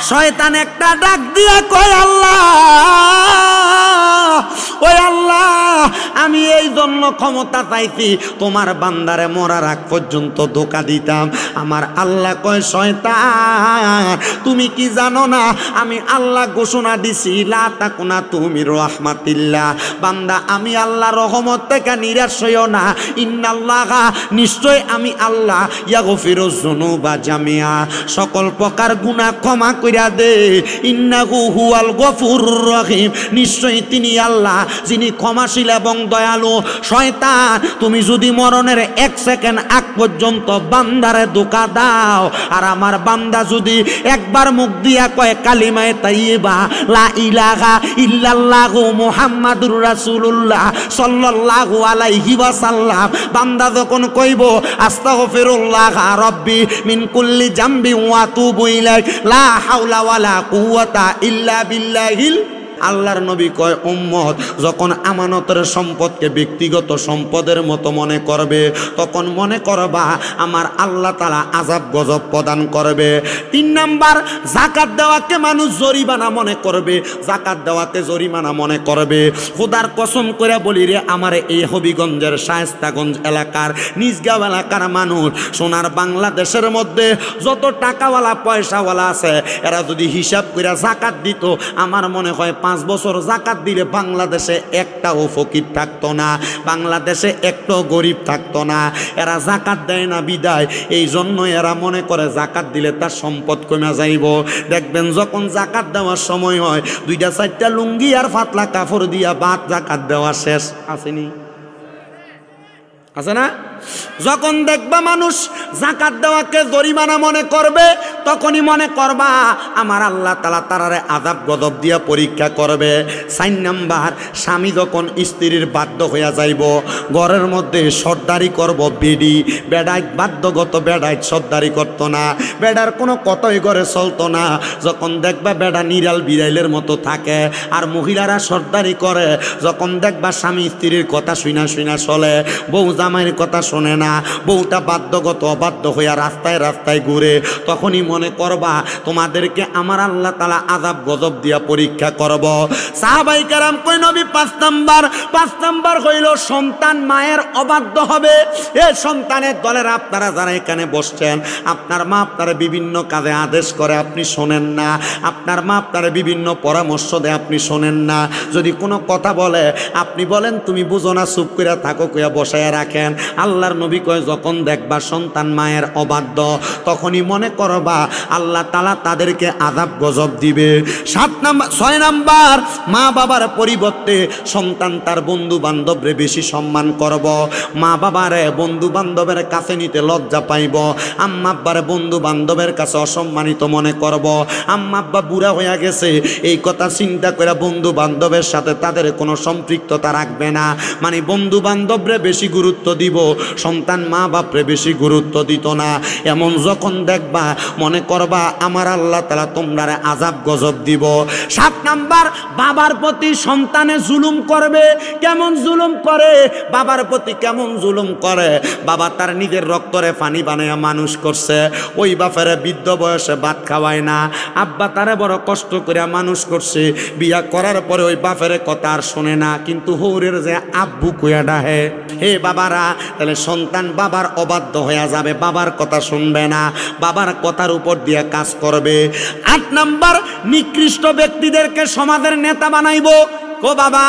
শয়তান একটা ডাক দিয়া কয় আল্লাহ, ওই আল্লাহ আমি এই জন্য ক্ষমতা চাইছি তোমার বান্দারে মরার আগ পর্যন্ত ধোঁকা দিতাম। আমার আল্লাহ কয় শয়তান তুমি কি জানো না আমি আল্লাহ ঘোষণা দিছি লা তাকুনা তুমি রাহমাতিল্লাহ, বান্দা আমি আল্লাহ রহমত থেকে নিরাশ হইও না। ইন্নাল্লাহা নিশ্চয় আমি আল্লাহ ইয়াগফিরুজ যুনুবা জামিয়া সকল প্রকার গুনাহ ক্ষমা কইরা দে। ইন্নাহু হুয়াল গফুরুর রহিম নিশ্চয় তিনি আল্লাহ যিনি ক্ষমাশীল এবং দয়ালু। শয়তান তুমি যদি মরণের 1 সেকেন্ড আগ পর্যন্ত বান্দারে ধোঁকা দাও আর আমার বান্দা যদি একবার মুখ দিয়া কয় কালিমায়ে তাইয়্যিবা লা ইলাহা ইল্লাল্লাহু মুহাম্মাদুর রাসূলুল্লাহ সাল্লাল্লাহু আলাইহি ওয়াসাল্লাম, বান্দা যখন কইব আস্তাগফিরুল্লাহ রাব্বি মিন কুল্লি জামবি ওয়া আতুবু ইলাইহি লা হাওলা ওয়ালা কুওয়াতা ইল্লা বিল্লাহিল। আল্লাহর নবী কয় উম্মত যখন আমানতের সম্পদকে ব্যক্তিগত সম্পদের মতো মনে করবে তখন মনে করবা আমার আল্লাহ তাআলা আযাব গজব প্রদান করবে। 3 নাম্বার যাকাত দেওয়াকে মানুষ জরিমানা মনে করবে, যাকাত দেওয়াকে জরিমানা মনে করবে। খোদার কসম করে বলি রে আমার এই হবিগঞ্জের শায়েস্তাগঞ্জ এলাকার নিজগাঁও এলাকার মানুষ সোনার বাংলাদেশের মধ্যে যত টাকাওয়ালা পয়সাওয়ালা আছে এরা যদি হিসাব করে যাকাত দিত আমার মনে হয় 5 বছর যাকাত দিলে বাংলাদেশে একটাও ফকির থাকতো না, বাংলাদেশে একটাও গরিব থাকতো না। এরা যাকাত দেয় না বিদায় এই জন্য এরা মনে করে যাকাত দিলে তার সম্পদ কমে যাইব। দেখবেন যখন যাকাত দেওয়ার সময় হয় 2-4টা লুঙ্গি আর পাতলা কাপড় দিয়া বাদ যাকাত দেওয়া শেষ। আসেনি আছে না? যখন দেখবা মানুষ যাকাত দেওয়াকে জরিমানা মনে করবে তখনই মনে করবা আমার আল্লাহ তাআলা তারারে আযাব গজব দিয়া পরীক্ষা করবে। 4 নাম্বার স্বামী যখন স্ত্রীর বাধ্য হইয়া যাইব ঘরের মধ্যে সর্দারি করব বেডি বেডাই বাধ্যগত বেডাই সর্দারি করতো না, বেডার কোনো কথাই ঘরে চলতো না। যখন দেখবা বেডা নিরাল বিড়াইলের মতো থাকে আর মহিলারা সর্দারি করে, যখন দেখবা স্বামী স্ত্রীর কথা শুনা শুনা চলে, বউ জামাইয়ের কথা শোনে না, বউটা বাধ্যগত অবাধ্য হইয়া রাস্তায় রাস্তায় ঘুরে, তখনই মনে করবা তোমাদেরকে আমার আল্লাহ তাআলা আযাব গজব দিয়া পরীক্ষা করব। সাহাবায়ে কেরাম কই নবী 5 নাম্বার হইল সন্তান মায়ের অবাধ্য হবে। এই সন্তানের দলের আপনারা যারা এখানে বসছেন আপনার মা আপনারা বিভিন্ন কাজে আদেশ করে আপনি শোনেন না, আপনার মা আপনারা বিভিন্ন পরামর্শ দেয় আপনি শোনেন না, যদি কোনো কথা বলে আপনি বলেন তুমি বুঝো না চুপ করে থাকো কইয়া বসায়া রাখেন। আল্লাহর নবী কয় যখন দেখবা সন্তান মায়ের অবাধ্য তখনই মনে করবা আল্লাহ তাআলা তাদেরকে আযাব গজব দিবে। 6 নাম্বার মা বাবার পরিবর্তে সন্তান তার বন্ধু বান্ধবরে বেশি সম্মান করব। মা বাবারে বন্ধু বান্ধবের কাছে নিতে লজ্জা পাইব, আম্মা আব্বারে বন্ধু বান্ধবের কাছে অসম্মানিত মনে করব। আম্মা আব্বা বুড়া হয়ে গেছে এই কথা চিন্তা করে বন্ধু বান্ধবের সাথে তাদের কোনো সম্পৃক্ততা রাখবে না, মানে বন্ধু বান্ধবরে বেশি গুরুত্ব দিব, সন্তান মা বাপরে বেশি গুরুত্ব দিত না। এমন যখন দেখবা মনে করবা আমার আল্লাহ তাআলা তোমরা আযাব গজব দিব। 7 নাম্বার বাবার প্রতি সন্তানে জুলুম করবে। কেমন জুলুম করে? বাবার প্রতি কেমন জুলুম করে? বাবা তার নিজের রক্তরে পানি বানায়া মানুষ করছে, ওই বাপের বৃদ্ধ বয়সে ভাত খাওয়ায় না, আব্বা তারে বড় কষ্ট করে মানুষ করছে, বিয়া করার পরে ওই বাপের কথা আর শোনে না, কিন্তু হৌরের যে আব্বু কুয়া ডাহে। হে বাবারা, তাহলে সন্তান বাবার অবাধ্য হয়ে যাবে, বাবার কথা শুনবে না, বাবার কথার উপর দিয়ে কাজ করবে। 8 নাম্বার নিকৃষ্ট ব্যক্তিদেরকে সমাজের নেতা বানাইব। ও বাবা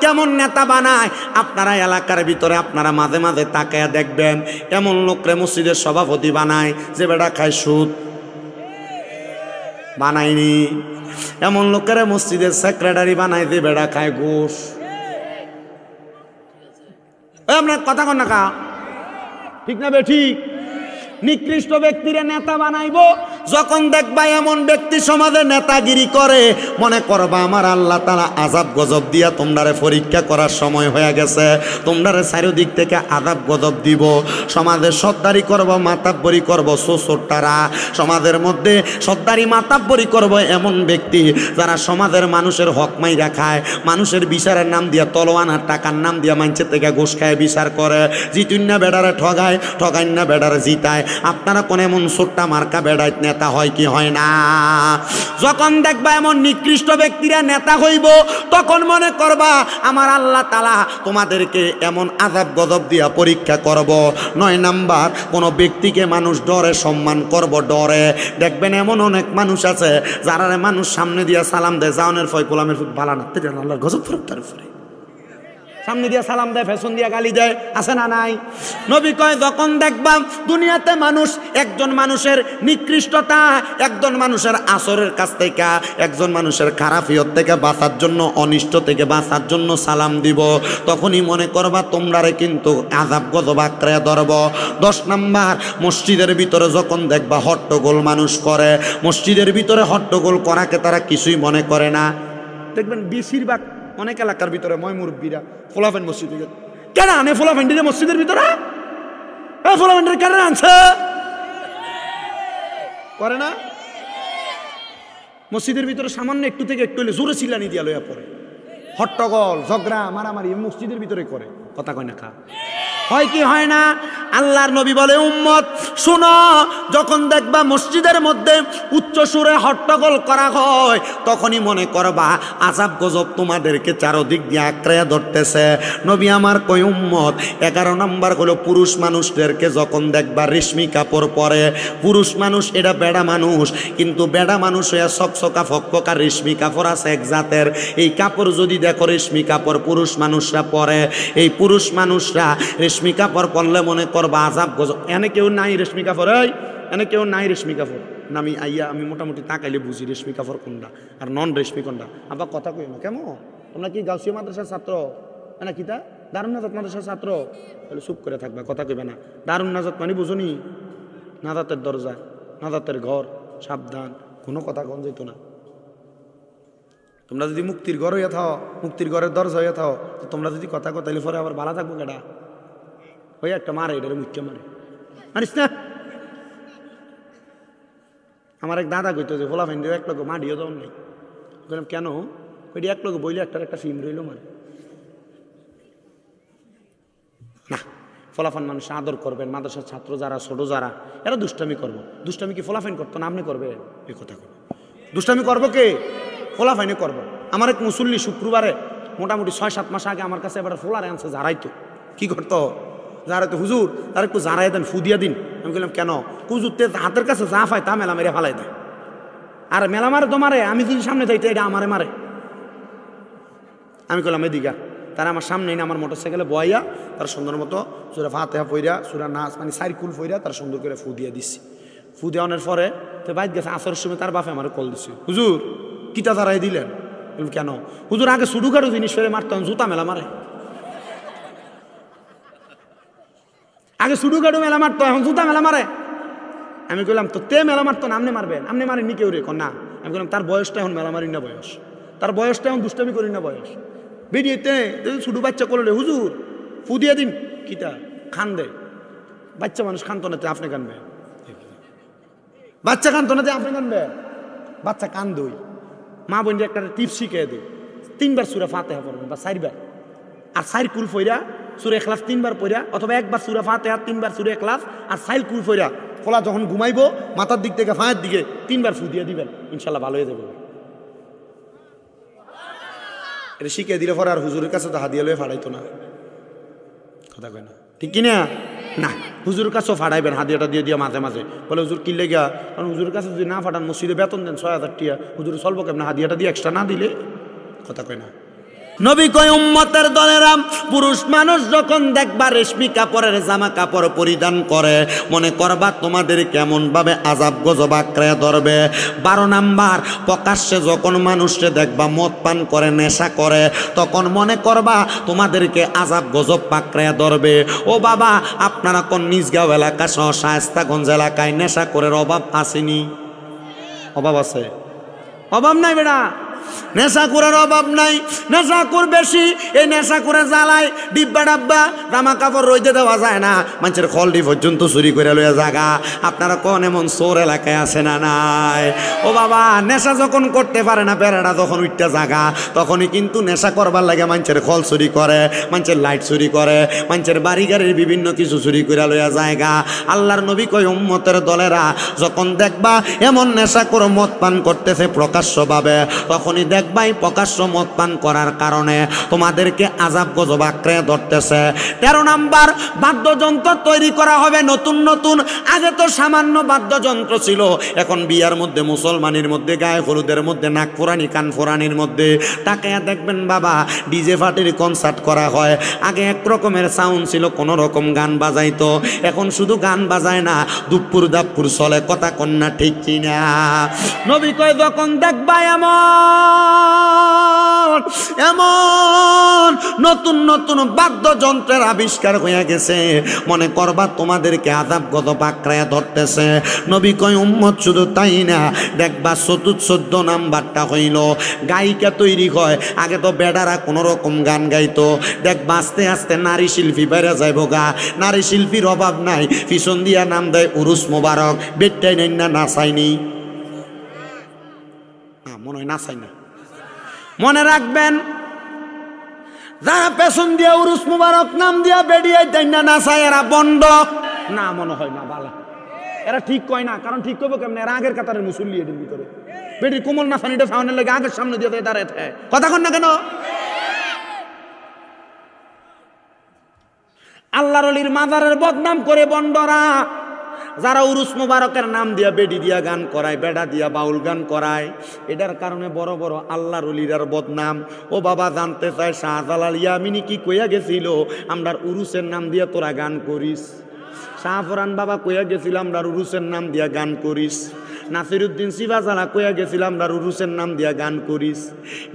কেমন নেতা বানায়? আপনারা এলাকার ভিতরে আপনারা মাঝে মাঝে তাকায়া দেখবেন এমন লোকরে মসজিদের সভাপতি বানায় যে বেটা খায় সুদ, বানায়নি। এমন লোকের মসজিদের সেক্রেটারি বানায় যে বেটা খায় ঘুষ। আপনার কথা কন না কা ঠিক না বে ঠিক? নিকৃষ্ট ব্যক্তিরে নেতা বানাইব। যখন দেখবা এমন ব্যক্তি সমাজে নেতাগিরি করে মনে করবা আমার আল্লাহ তাআলা আযাব গজব দিয়া তোমরারে পরীক্ষা করার সময় হয়ে গেছে, তোমরারে চারিদিক থেকে আযাব গজব দিব। সমাজে সর্দারি করব, মাতাব্বরি করব, ছোটরা সমাজের মধ্যে সর্দারি মাতাব্বরি করব এমন ব্যক্তি যারা সমাজের মানুষের হক মাইরা খায়, মানুষের বিচারের নাম দিয়া তলোয়ানার টাকার নাম দিয়া মানুষের থেকে ঘুষ খায় বিচার করে, জিতুন না বেড়ারে ঠগায়, ঠগাইন না বেড়ারে জিতায়। আপনারা কোন এমন ছোট্টা মার্কা বেড়াইত নেতা নেতা হয় কি হয় না? যখন দেখবা এমন নিকৃষ্ট ব্যক্তিরা নেতা হইব, তখন মনে করবা আমার আল্লাহ তাআলা তোমাদেরকে এমন আযাব গজব দিয়া পরীক্ষা করব। 9 নাম্বার, কোনো ব্যক্তিকে মানুষ ডরে সম্মান করব, ডরে। দেখবেন এমন অনেক মানুষ আছে যারা মানুষ সামনে দিয়া সালাম দেয়, জাওনের ফয় গোলামের ভালা না, আল্লাহর গজব ফেরত তার উপরে। সামনে দিয়া সালাম দেয়, ফ্যাশন দিয়া গালি দেয়, আছে না নাই? নবী কয় যখন দেখবা দুনিয়াতে মানুষ একজন মানুষের নিকৃষ্টতা, একজন মানুষের আসরের কাছ থেকে, একজন মানুষের খারাপিয়ত থেকে বাঁচার জন্য, অনিষ্ট থেকে বাঁচার জন্য সালাম দিব, তখনই মনে করবা তোমরারে কিন্তু আযাব গজব আঁকড়ে ধরব। 10 নাম্বার, মসজিদের ভিতরে যখন দেখবা হট্টগোল মানুষ করে, মসজিদের ভিতরে হট্টগোল করাকে তারা কিছুই মনে করে না। দেখবেন বেশিরভাগ অনেক এলাকার ভিতরে ময় মুরব্বীরা ফোলাফেন মসজিদে কেন আনে, ফোলাফেন্ডিরে মসজিদের ভিতরে ফোলাফেন্ডির কেন আনছে করে না? মসজিদের ভিতরে সামান্য একটু থেকে একটু হলে জোরে চিল্লানি দিয়া লইয়া পড়ে, হট্টগোল ঝগড়া মারামারি মসজিদের ভিতরে করে, কথা কয় না খা হয় কি হয় না? আল্লাহর নবী বলে উম্মত শুনো, যখন দেখবা মসজিদের মধ্যে উচ্চ সুরে হট্টগোল করা হয়, তখনই মনে করবা আযাব গজব তোমাদেরকে চারদিক দিয়ে আঁকড়ে ধরতেছে। নবী আমার কই উম্মত 11 নাম্বার হলো পুরুষ মানুষদেরকে যখন দেখবা রেশমি কাপড় পরে, পুরুষ মানুষ এটা বেড়া মানুষ, কিন্তু বেড়া মানুষ হইয়া সকসকা ফকফকা রেশমি কাপড় আছে এক জাতের, এই কাপড় যদি দেখো রেশমি কাপড় পুরুষ মানুষরা পরে, এই পুরুষ মানুষরা রেশমি কাপড় পরলে মনে করবা আযাব গজব। এনে কেউ নাই রেশমি কাপড়, এনে কেউ নাই রেশমি কাপড় না, আমি মোটামুটি তাকাইলে বুঝি রেশমি কাপড় কোনটা আর নন রেশমি কোনটা। আবার কথা কই না কেমন, তোমরা কি গাউসিয়া মাদ্রাসার ছাত্র না কিতা দারুন নাজাত মাদ্রাসার ছাত্র? তাহলে চুপ করে থাকবা, কথা কইবে না। দারুন নাজাত মানে বুঝনি, নাজাতের দরজা, নাজাতের ঘর, সাবধান, কোনো কথা কন যেত না। তোমরা যদি মুক্তির ঘর হইয়া থাও, মুক্তির ঘরের দরজা হইয়া থাও, তো তোমরা যদি কথা তাইলে পরে আবার ভালো থাকবো কেটা ওই একটা মারে, এটারে মুখ্য মারে, মারিস না। আমার এক দাদা কইতো যে ফোলা ফেন্ডিও এক লোক মাডিও যাও নাই, বললাম কেন? ওইটি এক লোক বইলে একটা ফিল্ম রইল মানে না। ফলাফান মানুষ আদর করবেন, মাদ্রাসার ছাত্র যারা ছোট যারা এরা দুষ্টামি করবো। দুষ্টামি কি ফলাফাইন করতো না আপনি করবে? এই কথা করবো, দুষ্টামি করবো কে? ফলাফাইনে করবো। আমার এক মুসল্লি শুক্রবারে মোটামুটি 6-7 মাস আগে আমার কাছে এবার ফোলারে আনছে, জারাইতো। কি করতো? জারাইতো। হুজুর তার একটু জারাই দেন, ফুদিয়া দিন। আমি বললাম কেন? হুজুরতে হাতের কাছে যা পায় তা মেলা মেরে ফালাই দেয়, আর মেলা মারে তো মারে, আমি যদি সামনে যাইতে এটা আমারে মারে। আমি বললাম এদিকা, তারা আমার সামনে না আমার মোটরসাইকেলে বয়াইয়া তার সুন্দর মতো সুরা ফাতেহা পইরা, সুরা নাচ মানে সাইকুল পইরা তার সুন্দর করে ফু দিয়া দিচ্ছি। ফু দেওয়ানোর পরে তো বাইক গেছে, আসরের সময় তার বাপে আমার কল দিচ্ছে, হুজুর কিতা তারাই দিলেন? কেন? হুজুর আগে সুডুকারু জিনিস ফেরে মারতাম, জুতা মেলা মারে। আগে সুডুকারু মেলা মারতো, এখন জুতা মেলা মারে। আমি বললাম তো তে মেলা মারতো না, আপনি মারবেন? আপনি মারেননি কেউ রে? না। আমি বললাম তার বয়সটা এখন মেলা মারি না বয়স, তার বয়সটা এখন দুষ্টামি করি না বয়স। বেরিয়েতে ছোটো বাচ্চা করলে হুজুর ফু দিয়ে দিন, কিতা খান দে। বাচ্চা মানুষ খান্ত নাতে আপনি কানবে, বাচ্চা কান্ত নাতে আপনি কানবে, বাচ্চা কান দই। মা বোনটা একটা টিপস শিখিয়ে দিই, 3 বার সূরা ফাতিহা পড়বেন বা 4 বার, আর 4 কুল ফইরা সূরা ইখলাস 3 বার পড়া, অথবা 1 বার সূরা ফাতিহা 3 বার সূরা ইখলাস আর 4 কুল ফইরা ফলা যখন ঘুমাইবো মাথার দিক থেকে ফায়ের দিকে 3 বার ফু দিয়ে দিবেন, ইনশাল্লাহ ভালো হয়ে যাবে। এটা শিখে দিলে পরে আর হুজুরের কাছে তো হাদিয়া লয়ে ফাড়াইতো না, কথা কয় না, ঠিক কিনা? না, হুজুরের কাছেও ফাড়াইবেন, হাদিয়াটা দিয়ে দিয়া মাঝে মাঝে। বলে হুজুর কিনলে গিয়া, কারণ হুজুরের কাছে যদি না ফাটান মসজিদে বেতন দেন 6000 টাকা, হুজুর চলবো কেমন? হাদিয়াটা দিয়ে এক্সট্রা না দিলে, কথা কয় না। নবী কয় উম্মতের দলেরা পুরুষ মানুষ যখন দেখবা রেশমি কাপড়ের জামা কাপড় পরিধান করে, মনে করবা তোমাদের কেমন ভাবে আযাব গজব আঁকড়ে ধরবে। 12 নাম্বার, প্রকাশ্যে যখন মানুষকে দেখবা মদ পান করে, নেশা করে, তখন মনে করবা তোমাদেরকে আযাব গজব আঁকড়ে ধরবে। ও বাবা, আপনারা কোন নিজগাঁও এলাকা সহ শায়েস্তাগঞ্জ এলাকায় নেশা করে অভাব আসেনি? অভাব আছে? অভাব নাই বেটা। নেশাখোরের অভাব নাই, নেশাখোর বেশি। এই নেশাখোরে জ্বালায় ডিব্বা ডাব্বা জামা কাপড় রইতে দেওয়া যায় না, মানুষের খলডি পর্যন্ত চুরি করে লইয়া জাগা। আপনারা কোন এমন চোর এলাকায় আছে না নাই? ও বাবা, নেশা যখন করতে পারে না, বেড়াটা যখন উঠতে জাগা, তখনই কিন্তু নেশা করবার লাগে মানুষের খল চুরি করে, মানুষের লাইট চুরি করে, মানুষের বাড়ি গাড়ির বিভিন্ন কিছু চুরি করে লইয়া জায়গা। আল্লাহর নবী কয়, উম্মতের দলেরা যখন দেখবা এমন নেশা করে মদ পান করতেছে প্রকাশ্যভাবে, তখনই দেখবাই প্রকাশ্য মদ পান করার কারণে তোমাদেরকে আযাব গজব আঁকড়ে ধরতেছে। 13 নাম্বার, বাদ্যযন্ত্র তৈরি করা হবে নতুন নতুন। আগে তো সামান্য বাদ্যযন্ত্র ছিল, এখন বিয়ার মধ্যে, মুসলমানের মধ্যে, গায়ে হলুদের মধ্যে, নাক ফোরানি কান ফোরানির মধ্যে তাকে দেখবেন বাবা ডিজে পার্টির কনসার্ট করা হয়। আগে এক রকমের সাউন্ড ছিল, কোনো রকম গান বাজাইতো, এখন শুধু গান বাজায় না, দুপুর দাপুর চলে। কথা কন্যা ঠিক কিনা? নবী কয়, যখন দেখবা এমন এমন নতুন নতুন বাদ্যযন্ত্রের আবিষ্কার হয়ে গেছে, মনে করবা তোমাদেরকে আযাব গজব আঁকড়ায়া ধরতেছে। নবী কয়, উম্মত শুধু তাই না, দেখবা 14 নাম্বারটা হইল গায়িকা তৈরি হয়। আগে তো বেডারা কোনো রকম গান গাইতো, দেখবা আস্তে আস্তে নারী শিল্পী বেড়ে যাইব গা। নারী শিল্পীর অভাব নাই, পিছন দিয়া নাম দেয় উরুস মোবারক। বেডটাই নেই না, নাচাইনি, মনে হয় নাচাই না। মনে রাখবেন, যারা পেছন দিয়া উরুস মুবারক নাম দিয়া বেরিয়ে দেয় না নাচায়, এরা বন্ড না, মনে হয় না বালা। এরা ঠিক কয় না, কারণ ঠিক করবো কেমন? এরা আগের কাতারের মুসল্লি এদের ভিতরে বেটির কোমল নাচানিটা সামনে লেগে আগের সামনে দিয়ে দাঁড়ায় থাকে। কথা কন না কেন? আল্লাহর ওলির মাজারের বদনাম করে বন্ডরা, যারা উরুস মুবারকের নাম দিয়া বেডি দিয়া গান করায়, বেডা দিয়া বাউল গান করায়, এটার কারণে বড় বড় আল্লাহর ওলিরার বদনাম। ও বাবা, জানতে চায় শাহজালাল ইয়ামিনী কি কইয়া গেছিল, আমরার উরুসের নাম দিয়া তোরা গান করিস? শাহফরান বাবা কইয়া গেছিল, আমরার উরুসের নাম দিয়া গান করিস? নাসিরউদ্দিন সিবাজালা কইয়া গেছিল, আমরার উরুসের নাম দিয়া গান করিস?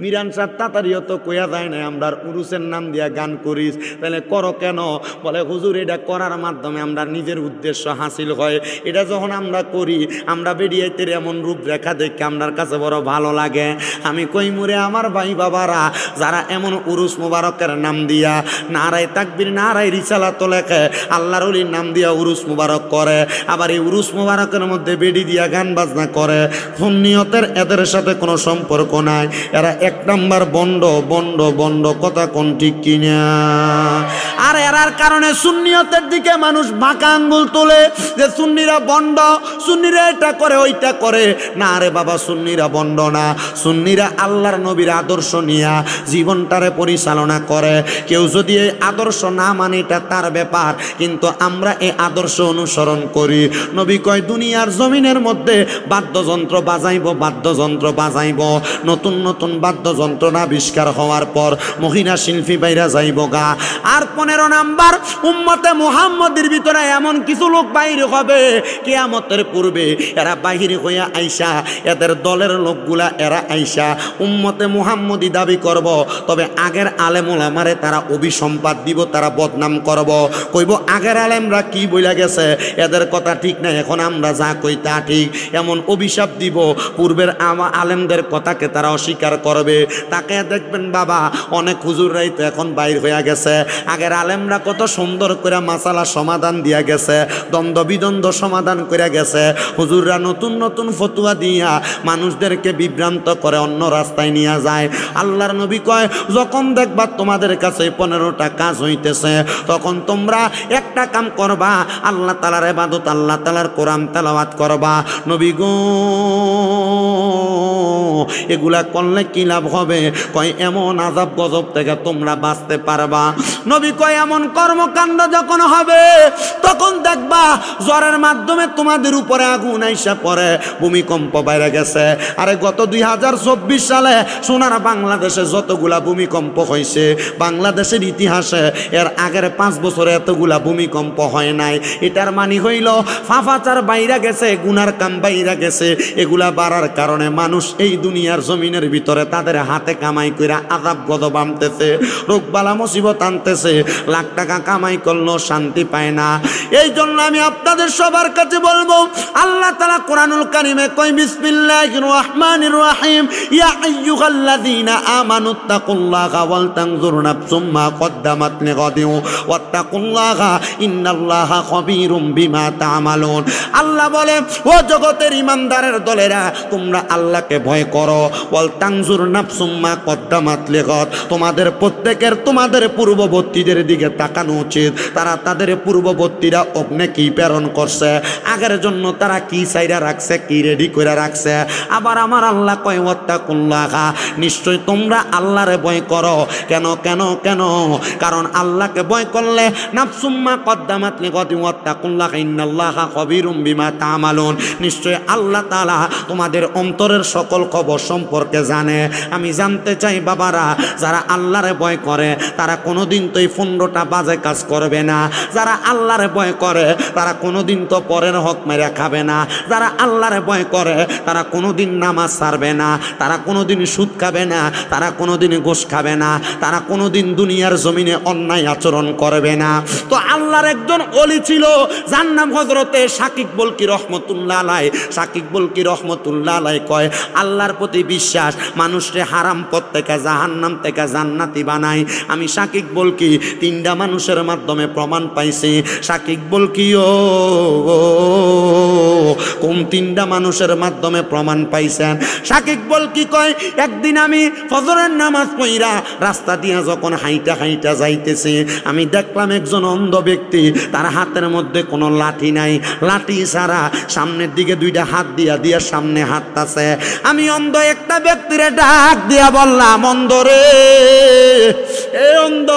মিরান শাহ তাতারিও তো কইয়া যায় না, আমরার উরুসের নাম দিয়া গান করিস। তাহলে করো কেন? বলে হুজুর, এটা করার মাধ্যমে আমরা নিজের উদ্দেশ্য হাসিল হয়। এটা যখন আমরা করি, আমরা বেরিয়েতে এমন রূপরেখা দেখে আমরার কাছে বড় ভালো লাগে। আমি কই মুরে আমার ভাই বাবারা, যারা এমন উরুস মুবারকের নাম দিয়া নারায় তাকবীর নারায় রিসালাত লেখে, আল্লাহর ওলির নাম দিয়া উরুস মুবারক করে, আবার এই উরুস মুবারকের মধ্যে বেডি দিয়া গান বাজনা করে, সুন্নিয়তের এদের সাথে কোনো সম্পর্ক নাই। এরা 1 নাম্বার বন্ড, বন্ড, বন্ড। কথা কোন ঠিক কিনা? আর এরার কারণে সুন্নিয়তের দিকে মানুষ বাঁকা আঙ্গুল তোলে যে সুন্নিরা বন্ড, সুন্নিরা এটা করে ওইটা করে। না রে বাবা, সুন্নিরা বন্ড না, সুন্নিরা আল্লাহর নবীর আদর্শ নিয়া জীবনটারে পরিচালনা করে। কেউ যদি এই আদর্শ না মানে, এটা তার ব্যাপার, কিন্তু আমরা এই আদর্শ অনুসরণ করি। নবী কয়, দুনিয়ার জমিনের মধ্যে বাদ্যযন্ত্র বাজাইব, বাদ্যযন্ত্র বাজাইব। নতুন নতুন বাদ্যযন্ত্র আবিষ্কার হওয়ার পর মহিলা শিল্পী বাইরা যাইব গা। আর 15 নাম্বার, উম্মতে মুহাম্মদের ভিতরে এমন কিছু লোক বাইরে হবে কিয়ামতের পূর্বে, এরা বাহিরে হইয়া আইসা, এদের দলের লোকগুলা এরা আইসা উম্মতে মুহাম্মদি দাবি করব, তবে আগের আলেম ওলামারে তারা অভিসম্পাদ দিব, তারা বদনাম করব, কইব আগের আলেমরা কি বইলা গেছে, এদের কথা ঠিক না, এখন আমরা যা কই তা ঠিক, এমন অভিশাপ দিব। পূর্বের আলেমদের কথাকে তারা অস্বীকার করবে। তাকে দেখবেন বাবা, অনেক হুজুররাই তো এখন বাইর হইয়া গেছে। আগের আলেমরা কত সুন্দর করে মাসালা সমাধান দিয়া গেছে, দ্বন্দ্ব বিদ্বন্দ্ব সমাধান করে গেছে। হুজুররা নতুন নতুন ফতুয়া দিয়া মানুষদেরকে বিভ্রান্ত করে অন্য রাস্তায় নিয়ে যায়। আল্লাহর নবী কয়, যখন দেখবা তোমাদের কাছে 15টা কাজ হইতেছে, তখন তোমরা একটা কাম করবা, আল্লাহ তাআলার ইবাদত, আল্লাহ তাআলার কোরআন তেলাওয়াত করবা। নবী গো, এগুলা করলে কি লাভ হবে? কয়, এমন আযাব গজব থেকে তোমরা বাঁচতে পারবা। নবী কয়, এমন কর্মকাণ্ড যখন হবে, তখন দেখবা জ্বরের মাধ্যমে তোমাদের উপরে আগুন আইসা পড়ে, ভূমিকম্প বাইরে গেছে। আরে গত 2024 সালে সোনার বাংলাদেশে যতগুলা ভূমিকম্প হয়েছে, বাংলাদেশের ইতিহাসে এর আগের 5 বছরে এতগুলা ভূমিকম্প হয় নাই। এটার মানে হইল ফাফাচার বাইরা গেছে, গুনার কাম বাইরা গেছে। এগুলা বাড়ার কারণে মানুষ এই দুনিয়া দুনিয়ার জমিনের ভিতরে তাদের হাতে কামাই কইরা আযাব গজব আনতেছে, রোগবালা মুসিবত আনতেছে, লাখ টাকা কামাই করলেও শান্তি পায় না। এই জন্য আমি আপনাদের সবার কাছে বলবো, আল্লাহ তাআলা কোরআনুল কারীমে কয় বিসমিল্লাহির রহমানির রহিম, ইয়া আইয়ুহাল্লাযীনা আমানুত্তাকুল্লাহা ওয়াল তানজুর নাফসুম মা কদ্দামাত লিগাদিন ওয়াত্তাকুল্লাহা ইন্নাল্লাহা খাবীরুম বিমা তা'মালুন। আল্লাহ বলে, ও জগতের ইমানদারের দলেরা, তোমরা আল্লাহকে ভয় করো। ওয়াল তানজুর নাফসুম মা কদ্দামাত লিগাদ, তোমাদের প্রত্যেকের তোমাদের পূর্ববর্তীদের দিকে তাকানো উচিত। তারা তাদের পূর্ববর্তীরা অগ্নে কি প্রেরণ করছে, আগের জন্য তারা কি চাইরা রাখছে, কি রেডি করে রাখছে। আবার আমার আল্লাহ কয় ওয়াত্তাকুল্লাহা, নিশ্চয় তোমরা আল্লাহরে ভয় করো। কেন কেন কেন? কারণ আল্লাহকে ভয় করলে নাফসুম মা কদ্দামাত লিগাদিন ওয়াত্তাকুল্লাহা ইন্নাল্লাহা খাবীরুম বিমা তা'মালুন, নিশ্চয় আল্লাহ তাআলা তোমাদের অন্তরের সকল খবর সম্পর্কে জানে। আমি জানতে চাই বাবারা, যারা আল্লাহরে ভয় করে তারা কোনোদিন তো এই 15টা বাজে কাজ করবে না। যারা আল্লাহরে ভয় করে তারা কোনোদিন তো পরের হক মেরে খাবে না। যারা আল্লাহরে ভয় করে তারা কোনোদিন নামাজ ছাড়বে না, তারা কোনোদিন সুদ খাবে না, তারা কোনোদিন ঘুষ খাবে না, তারা কোনোদিন দুনিয়ার জমিনে অন্যায় আচরণ করবে না। তো আল্লাহর একজন ওলি ছিল, যার নাম হযরতে শাকিব বলকি রহমতুল্লাহ আলাইহি। শাকিব বলকি রহমতুল্লাহ আলাইহি কয়, আল্লাহর প্রতি বিশ্বাস মানুষকে হারাম পথ থেকে জাহান্নাম থেকে জান্নাতি বানায়। আমি শাকিব বলকি 3টা মানুষের মাধ্যমে প্রমাণ পাইছি। শাকিব বলকি কোন 3টা মানুষের মাধ্যমে প্রমাণ পাইছেন? শাকিব বলকি কয়, একদিন আমি ফজরের নামাজ পড়া রাস্তা দিয়ে যখন হাইটা হাইটা যাইতেছি, আমি দেখলাম একজন অন্ধ ব্যক্তি, তার হাতের মধ্যে কোনো লাঠি নাই, লাঠি ছাড়া সামনের দিকে 2টা হাত দিয়া সামনে হাঁটতাছে। আমি অন্ধ একটা ব্যক্তিরে ডাক দিয়া বললাম, অন্ধ রে, এ অন্ধ,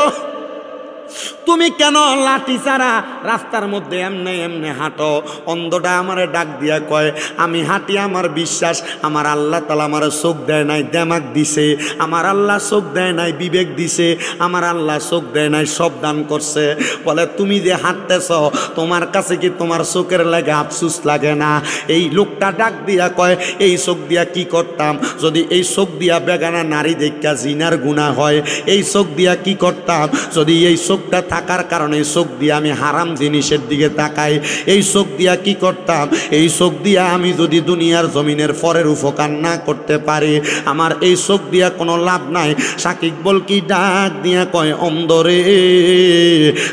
তুমি কেন লাঠি ছাড়া রাস্তার মধ্যে এমনে এমনে হাঁটো? অন্ধটা আমারে ডাক দিয়া কয়, আমি হাঁটি আমার বিশ্বাস আমার আল্লাহ তাআলা আমার চোখ দেয় নাই, দেমাগ দিছে। আমার আল্লাহ চোখ দেয় নাই, বিবেক দিছে। আমার আল্লাহ চোখ দেয় নাই, সব দান করছে। বলে, তুমি যে হাঁটতেছ, তোমার কাছে কি তোমার চোখের লাগে আফসুস লাগে না? এই লোকটা ডাক দিয়া কয়, এই চোখ দিয়া কি করতাম যদি এই চোখ দিয়া বেগানা নারী দেখা জিনার গুনাহ হয়? এই চোখ দিয়া কি করতাম যদি এই চোখটা থাকার কারণে চোখ দিয়ে আমি হারাম জিনিসের দিকে তাকাই? এই চোখ দিয়া কি করতাম? এই চোখ দিয়া আমি যদি দুনিয়ার জমিনের পরের উপকার না করতে পারি, আমার এই চোখ দিয়া কোনো লাভ নাই। শাকিব বলকি ডাক দিয়া কয়, অন্ধরে,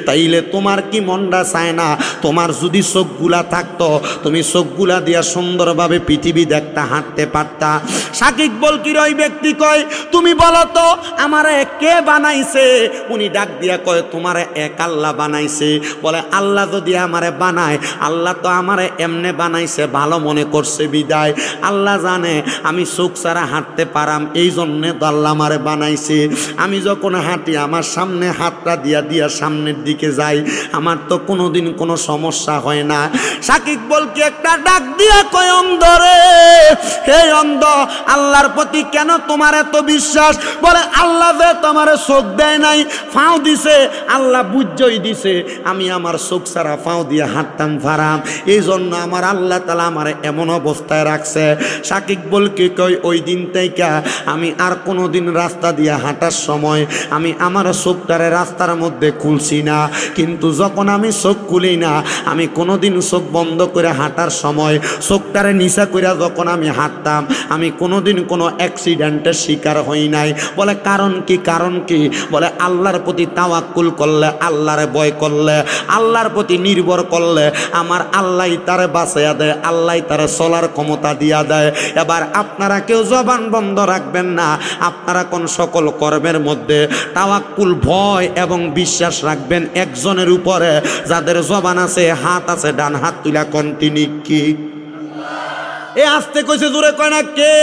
তাইলে তোমার কি মনটা চায় না তোমার যদি চোখগুলা থাকতো, তুমি চোখগুলা দিয়া সুন্দরভাবে পৃথিবী দেখতে হাঁটতে পারতা? শাকিব বলকির ওই ব্যক্তি কয়, তুমি বলো তো আমারে কে বানাইছে? উনি ডাক দিয়া কয়, তোমারে এক আল্লাহ বানাইছে। বলে, আল্লাহ যদি আমারে বানায়, আল্লাহ তো আমারে এমনে বানাইছে ভালো মনে করছে বিদায়। আল্লাহ জানে আমি চোখ ছাড়া হাঁটতে পারাম, এই জন্যে তো আল্লাহ আমারে বানাইছে। আমি যখন হাঁটি আমার সামনে হাতটা দিয়া সামনের দিকে যাই, আমার তো কোনোদিন কোনো সমস্যা হয় না। শাকিব বলকি একটা ডাক দিয়া কয়, অন্ধরে, হে অন্ধ, আল্লাহর প্রতি কেন তোমার এত বিশ্বাস? বলে, আল্লাহ যে তোমার চোখ দেয় নাই, ফাও দিছে, আল্লাহ বুঝই দিছে আমি আমার চোখ ছাড়া ফাও দিয়ে হাঁটতাম ফারাম, এই জন্য আমার আল্লাহ তাআলা আমার এমন অবস্থায় রাখছে। শাকিব বলকি কই, ওই দিন থেকে আমি আর কোনোদিন রাস্তা দিয়ে হাঁটার সময় আমি আমার চোখটারে রাস্তার মধ্যে খুলছি না। কিন্তু যখন আমি চোখ খুলি না, আমি কোনোদিন চোখ বন্ধ করে হাঁটার সময় চোখটারে নিচা করে যখন আমি হাঁটতাম, আমি কোনোদিন কোনো অ্যাক্সিডেন্টের শিকার হই নাই। বলে, কারণ কি? কারণ কি? বলে, আল্লাহর প্রতি তাওয়াক্কুল করলে, আল্লাহরে ভয় করলে, আল্লাহর প্রতি নির্ভর করলে আমার আল্লাহ তারে বাঁচাইয়া দেয়, আল্লাহ তারে চলার ক্ষমতা দিয়া দেয়। এবার আপনারা কেউ জবান বন্ধ রাখবেন না, আপনারা কোন সকল কর্মের মধ্যে তাওয়াক্কুল, ভয় এবং বিশ্বাস রাখবেন একজনের উপরে, যাদের জবান আছে, হাত আছে, ডান হাত তুলা কোন, তিনি কি? এ আস্তে কইছে, জোরে কয় না কে?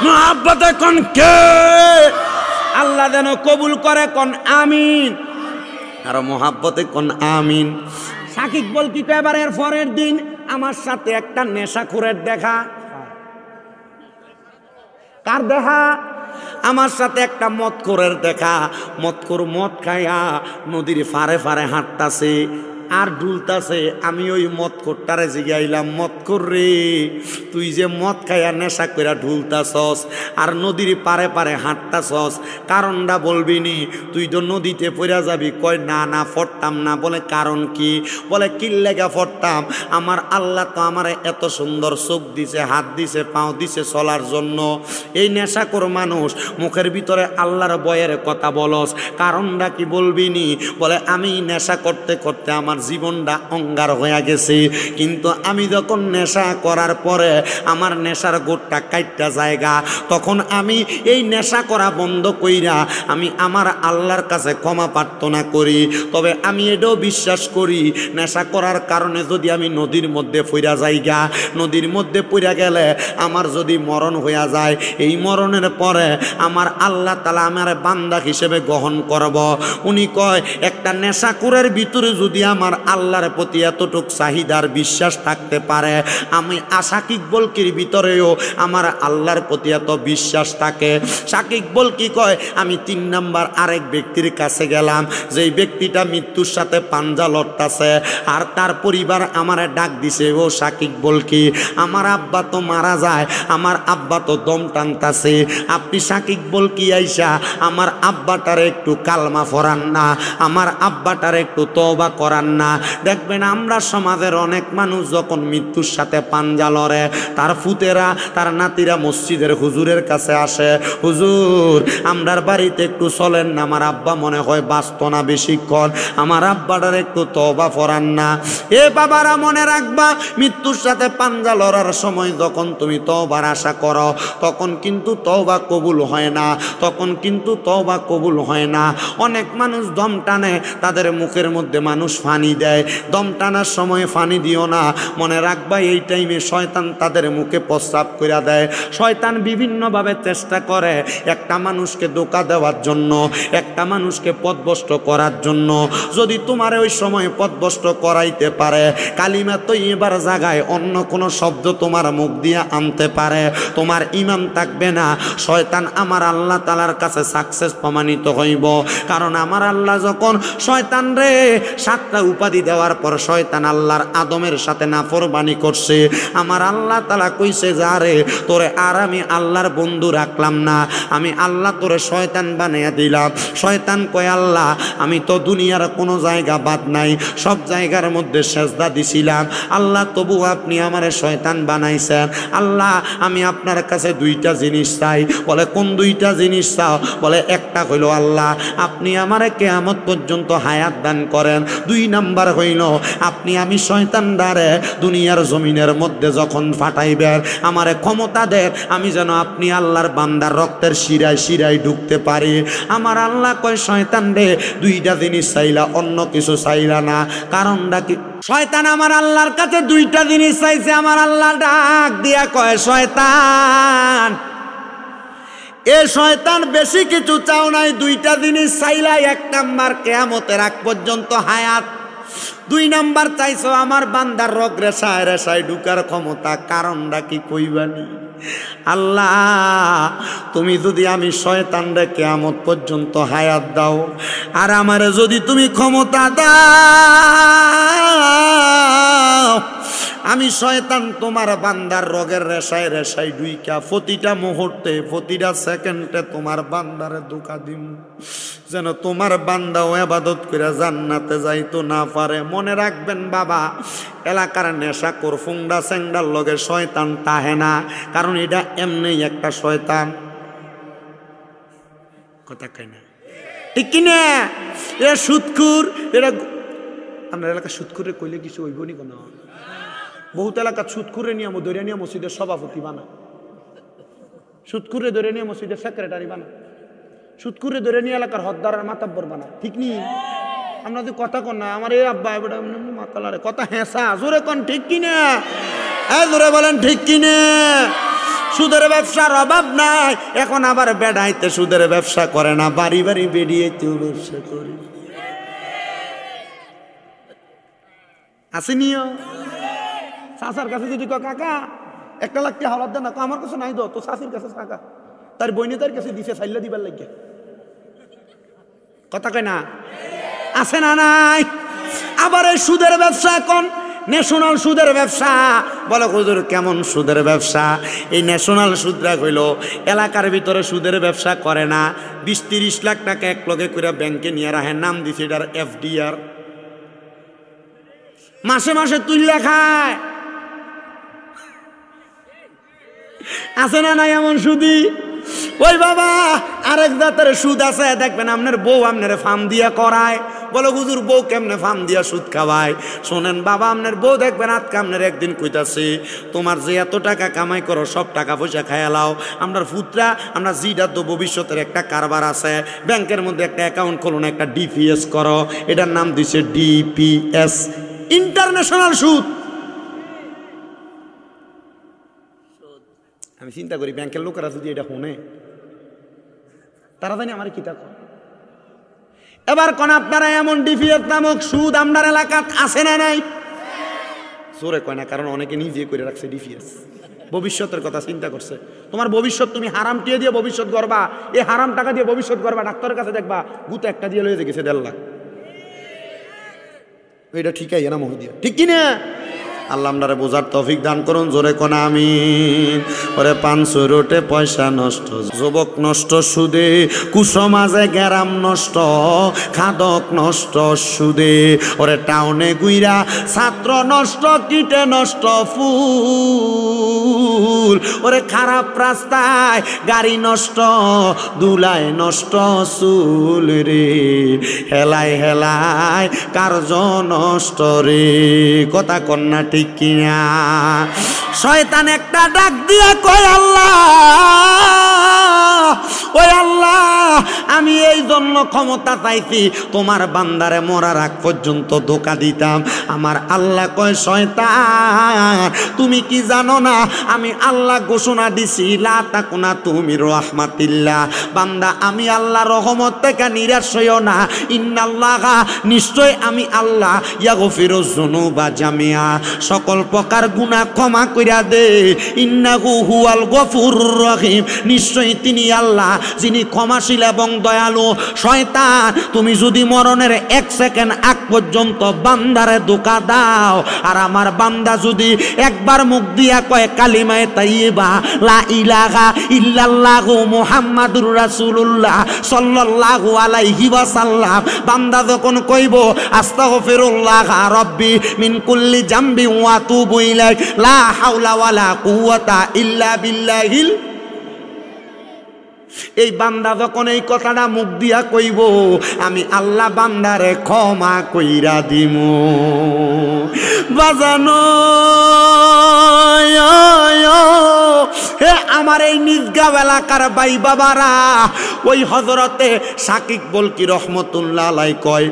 মুহাব্বতে কোন কে? আল্লাহ যেন কবুল করে কোন আমিন। আর মুহাব্বতে কোন আমিন। শাকিব বলকি এবার এর পরের দিন আমার সাথে একটা নেশাখোরের দেখা। কার দেখা? আমার সাথে একটা মদখোরের দেখা। মদখোর মদ খাইয়া নদীর ফারে ফারে হাঁটতাছে। আর ঢুলতাছে। আমি ওই মদখোরটারে জিগাইলাম, মদখোর রে, তুই যে মদ খাইয়া নেশা কইরা ঢুলতাছস আর নদীর পারে পারে হাঁটতাছস, কারণটা বলবি নি? তুই তো নদীতে পড়া যাবি। কয় না না, ফটতাম না। বলে কারণ কি? বলে কিল্লেগা ফটতাম, আমার আল্লাহ তো আমারে এত সুন্দর চোখ দিছে, হাত দিছে, পাও দিছে চলার জন্য। এই নেশাখোর মানুষ মুখের ভিতরে আল্লাহর বয়ের কথা বলস, কারণটা কি বলবি নি? বলে আমি নেশা করতে করতে আমার জীবনটা অঙ্গার হয়ে গেছে, কিন্তু আমি যখন নেশা করার পরে আমার নেশার গোটটা কাইটটা জায়গা, তখন আমি এই নেশা করা বন্ধ কইরা আমি আমার আল্লাহর কাছে ক্ষমা প্রার্থনা করি। তবে আমি এটাও বিশ্বাস করি, নেশা করার কারণে যদি আমি নদীর মধ্যে পইরা যাইগা, নদীর মধ্যে পইরা গেলে আমার যদি মরণ হইয়া যায়, এই মরণের পরে আমার আল্লাহ তাআলা আমার বান্দা হিসেবে গ্রহণ করব। উনি কয় একটা নেশাখোরের ভিতরে যদি আমার আল্লাহর প্রতি এতটুক চাহিদার বিশ্বাস থাকতে পারে, আমি সাকিব বলকির ভিতরেও আমার আল্লাহর প্রতি এত বিশ্বাস থাকে। সাকিব বলকি কয় আমি 3 নাম্বার আরেক ব্যক্তির কাছে গেলাম, যেই ব্যক্তিটা মৃত্যুর সাথে পাঞ্জা লড়তাছে, আর তার পরিবার আমারে ডাক দিছে, ও সাকিব বলকি, আমার আব্বা তো মারা যায়, আমার আব্বা তো দম টানতাছে, আপনি সাকিব বলকি আইসা আমার আব্বাটারে একটু কালমা ফরান না, আমার আব্বাটারে একটু তওবা করান না। দেখবেন আমরা সমাজের অনেক মানুষ যখন মৃত্যুর সাথে পাঞ্জা লড়ে, তার ফুতেরা তার নাতিরা মসজিদের হুজুরের কাছে আসে, হুজুর আমরার বাড়িতে একটু চলেন না, আমার আব্বা মনে হয় বাঁচত না বেশিক্ষণ, আমার আব্বাটার একটু তওবা ফরান না। এ বাবারা মনে রাখবা, মৃত্যুর সাথে পাঞ্জা লড়ার সময় যখন তুমি তওবার আশা করো, তখন কিন্তু তওবা কবুল হয় না, তখন কিন্তু তওবা কবুল হয় না। অনেক মানুষ দম টানে, তাদের মুখের মধ্যে মানুষ ফানি দেয়, দম টানার সময় ফানি দিও না। মনে রাখবা এই টাইমে শয়তান তাদের মুখে প্রস্রাব করে দেয়। শয়তান বিভিন্নভাবে চেষ্টা করে একটা মানুষকে ধোঁকা দেওয়ার জন্য, একটা মানুষকে পথভ্রষ্ট করার জন্য। যদি তোমার ওই সময় পথভ্রষ্ট করাইতে পারে, কালিমা তৈয়বার জায়গায় অন্য কোনো শব্দ তোমার মুখ দিয়ে আনতে পারে, তোমার ইমান থাকবে না। শয়তান আমার আল্লাহ তাআলার কাছে সাকসেস প্রমাণিত হইব। কারণ আমার আল্লাহ যখন শয়তান রে 7টা উপাধি দেওয়ার পর শয়তান আল্লাহর আদমের সাথে নাফরমানি করছে, আমার আল্লাহ তাআলা কইছে, যা রে তোরে আর আমি আল্লাহর বন্ধু রাখলাম না, আমি আল্লাহ তোরে শয়তান বানিয়ে দিলাম। শয়তান কয়, আল্লাহ আমি তো দুনিয়ার কোনো জায়গা বাদ নাই, সব জায়গার মধ্যে সেজদা দিছিলাম, আল্লাহ তবু আপনি আমারে শয়তান বানাইছেন। আল্লাহ আমি আপনার কাছে 2টা জিনিস চাই। বলে কোন 2টা জিনিস চাও? বলে একটা হইল আল্লাহ আপনি আমারে কিয়ামত পর্যন্ত হায়াত দান করেন, 2 নাম্বার হইল আপনি আমি শয়তান দ্বারে দুনিয়ার জমিনের মধ্যে যখন ফাটাইবেন আমারে ক্ষমতা দেন, আমি যেন আপনি আল্লাহর বান্দার রক্তের শিরায় শিরায় ঢুকতে পারি। আমার আল্লাহ কয়, শয়তান রে 2টা জিনিস চাইলা, অন্য কিছু চাইলা না। কারণটা কি? শয়তান আমার আল্লাহর কাছে 2টা জিনিস চাইছে। আমার আল্লাহ ডাক দিয়া কয়, শয়তান এ শয়তান বেশি কিছু চাও নাই, 2টা জিনিস চাইলাই। 1 নাম্বার কিয়ামতের আগ পর্যন্ত হায়াত, 2 নাম্বার চাইছো আমার বান্দার রগ রেশায় রেশায় ঢুকার ক্ষমতা। কারণটা কি কইবানি? আল্লাহ তুমি যদি আমি শয়তান রে কিয়ামত পর্যন্ত হায়াত দাও, আর আমারে যদি তুমি ক্ষমতা দাও, আমি শয়তান তোমার বান্দার রগের রেশায় রেশায় ঢুইকা প্রতিটা মুহূর্তে প্রতিটা সেকেন্ডে তোমার বান্দারে ধোঁকা দিম, যেন তোমার বান্দাও ইবাদত করে জান্নাতে যাইতো না পারে। মনে রাখবেন বাবা, এলাকার নেশাখোর ফুংডা স্যাংডার লগে শয়তান তাহে না, কারণ এটা এমনি একটা শয়তান। কথা কয় না, ঠিক কিনা? এরা সুদখোর, এরা আপনার এলাকার সুদখোরে কইলে কিছু হইব নি? কোনো বহুত এলাকা সুদখোরে নিয়ে ধরে নিয়ে মসজিদের সভাপতি বানা, সুদখোরে ধরে নিয়ে মসজিদের সেক্রেটারি বানা, সুদখোরে ধরে নিয়ে এলাকার হদ্দারের মাতাব্বর বানা, ঠিক নি? আমরা যদি কথা কন না, আমার এই আব্বা মাতালারে কথা হেসা, জোরে কন ঠিক কিনা? জোরে বলেন ঠিক কিনা? সুদের ব্যবসার অভাব নাই, এখন আবার বেড়াইতে সুদের ব্যবসা করে না, বাড়ি বাড়ি বেরিয়েতেও ব্যবসা করে। আসেনিও চাচার কাছে যদি কাকা 1 লাখ টাকা হাওলাত দেন না, আমার কাছে নাই, দো তো চাষির কাছে টাকা, তার বইনে তার কাছে দিছে চাইলা দিবার লাগে। কথা কয় না? আছে না নাই? আবার এই সুদের ব্যবসা এখন ন্যাশনাল সুদের ব্যবসা। বলে হুজুর কেমন সুদের ব্যবসা? এই ন্যাশনাল সুদরা হইল এলাকার ভিতরে সুদের ব্যবসা করে না, 20-30 লাখ টাকা এক লগে করে ব্যাংকে নিয়ে রাখে, নাম দিছে এটার FDR, মাসে মাসে তুইলা খায়। আছে না নাই এমন সুদি? ওই বাবা আরেক জাতের সুদ আছে, দেখবেন আপনার বউ আপনার ফার্ম দিয়া করায়। বলো হুজুর বউ কেমনে ফার্ম দিয়া সুদ খাওয়ায়? শোনেন বাবা, আপনার বউ দেখবেন আজকে আপনার একদিন কইতাছে তোমার যে এত টাকা কামাই করো সব টাকা পয়সা খাইয়া লাও, আমরা পুত্রা আমরা জিডা তো ভবিষ্যতের একটা কারবার আছে, ব্যাংকের মধ্যে একটা অ্যাকাউন্ট খুলুন, একটা DPS করো, এটার নাম দিছে DPS, ইন্টারন্যাশনাল সুদ। আমি চিন্তা করি ব্যাংকের লোকেরা যদি এটা শুনে তারা জানি আমার কি থাকো। এবার কোন আপনারা এমন DPS নামক সুদ আপনার এলাকাত আছে না নাই? জোরে কয় না, কারণ অনেকে নিজে করে রাখছে DPS, ভবিষ্যতের কথা চিন্তা করছে। তোমার ভবিষ্যৎ তুমি হারাম টিয়ে দিয়ে ভবিষ্যৎ করবা, এই হারাম টাকা দিয়ে ভবিষ্যৎ করবা, ডাক্তারের কাছে দেখবা গুতো একটা দিয়ে লয়ে গেছে 1.5 লাখ। এটা ঠিকই না মহদিয়া, ঠিক কিনা? আল্লাহ আপনারা বোঝার তৌফিক দান করুন, জোরে কোন আমিন। ওরে 500 রোটে পয়সা নষ্ট, যুবক নষ্ট সুদে, কুসমাজে গ্যারাম নষ্ট, খাদক নষ্ট সুদে। ওরে টাউনে গুইরা ছাত্র নষ্ট, কিটে নষ্ট ফুল। ওরে খারাপ রাস্তায় গাড়ি নষ্ট, দুলায় নষ্ট চুল রে, হেলায় হেলায় কার্য নষ্ট রে। কথা কন্যা ঠিক কিনা? শয়তান একটা ডাক দিয়ে কয় আল্লাহ, ওই আল্লাহ আমি এই জন্য ক্ষমতা চাইছি তোমার বান্দারে মরার আগ পর্যন্ত ধোঁকা দিতাম। আমার আল্লাহ কয় শয়তান তুমি কি জানো না আমি আল্লাহ ঘোষণা দিছি লা তাকুনা তুমি রাহমাতিল্লাহ, বান্দা আমি আল্লাহ রহমত থেকে নিরাশ হইও না। ইন্নাল্লাহা নিশ্চয় আমি আল্লাহ ইয়াগফিরুজ যুনুবা জামিয়া, সকল প্রকার গুনাহ ক্ষমা কইরা দে। ইন্নাহু হুয়াল গফুরুর রহিম, নিশ্চয় তিনি আল্লাহ যিনি ক্ষমাশীল এবং দয়ালু। শয়তান তুমি যদি মরণের 1 সেকেন্ড আগ পর্যন্ত বান্দারে ধোঁকা দাও, আর আমার বান্দা যদি একবার মুখ দিয়া কয় কালিমায়ে তাইয়্যিবা লা ইলাহা ইল্লাল্লাহু মুহাম্মাদুর রাসূলুল্লাহ সাল্লাল্লাহু আলাইহি ওয়াসাল্লাম, বান্দা যখন কইব আস্তাগফিরুল্লাহ রাব্বি মিন কুল্লি জামবি ওয়া আতুবু ইলাইহি লা হাওলা ওয়ালা কুওয়াতা ইল্লা বিল্লাহিল, এই বান্দা যখন এই কথাটা মুখ দিয়া কইব আমি আল্লাহ বান্দারে ক্ষমা কইরা দিমু। বাজানো হে আমার এই নিজগাঁও এলাকার ভাই বাবারা, ওই হযরতে শাকিক বলকি রহমতুল্লাহ আলাই কয়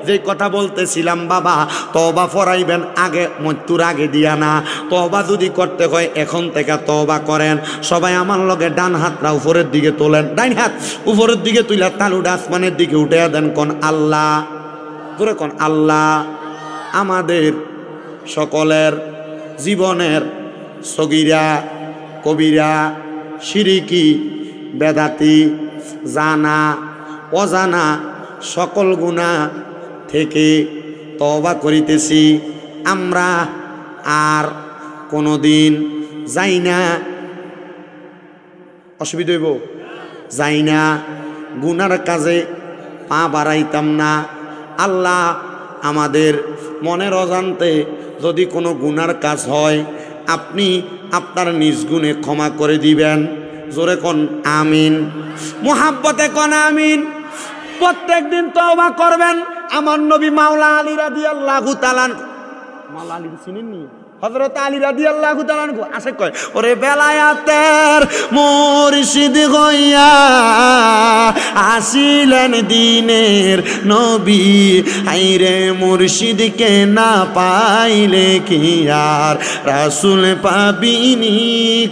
যে কথা বলতেছিলাম বাবা, তওবা ফরাইবেন আগে মৃত্যুর আগে দিয়া না। তওবা যদি করতে হয় এখন থেকে তওবা করেন। সবাই আমার লগে ডান হাতটা উপরের দিকে তোলেন, ডাইন হাত উপরের দিকে তুইলা তালুটা আসমানের দিকে উঠে দেন, কোন আল্লাহ, ধরে কোন আল্লাহ আমাদের সকলের জীবনের সগীরা কবিরা শিরিকি বেদাতি জানা অজানা সকল গুনাহ থেকে তওবা করিতেছি। আমরা আর কোনোদিন যাই না, অসুবিধা হইব, যাই না গুনার কাজে পা বাড়াইতাম না। আল্লাহ আমাদের মনের অজান্তে যদি কোনো গুনার কাজ হয় আপনি আপনার নিজ গুণে ক্ষমা করে দিবেন। জোরে কোন আমিন, মুহাব্বতে কোন আমিন। প্রত্যেক দিন তওবা করবেন। আমার নবী মাওলা আলী রাদিয়াল্লাহু তাআলা, মাওলা আলী চিনেননি? হযরত আলী রাদিয়াল্লাহু তাআলা আসে কয় ওরে বেলায়াতের মুর্শিদ হইয়া আসিলেন দিনের নবী, আইরে মুর্শিদকে না পাইলে কি আর রাসূল পাবিনি,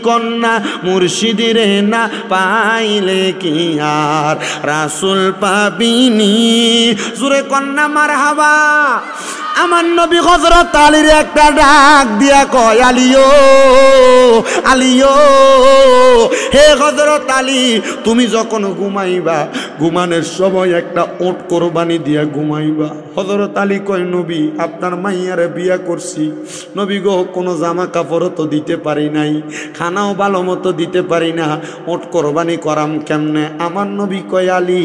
কন্যা মুর্শিদরে না পাইলে কি আর রাসূল পাবিনি। জোরে কন্যা মারহাবা। আমার নবী হযরত আলীর একটা ডাক দিয়া কয়, আলিও আলিও, হে হযরত আলী, তুমি যখন ঘুমাইবা ঘুমানোর সময় একটা ওট কোরবানি দিয়া ঘুমাইবা। হযরত আলী কয়, নবী আপনার মাইয়ারে বিয়া করছি, নবী গো কোনো জামা কাপড়ও তো দিতে পারি নাই, খানাও ভালো মতো দিতে পারি না, ওট কোরবানি করাম কেমনে? আমার নবী কয়, আলী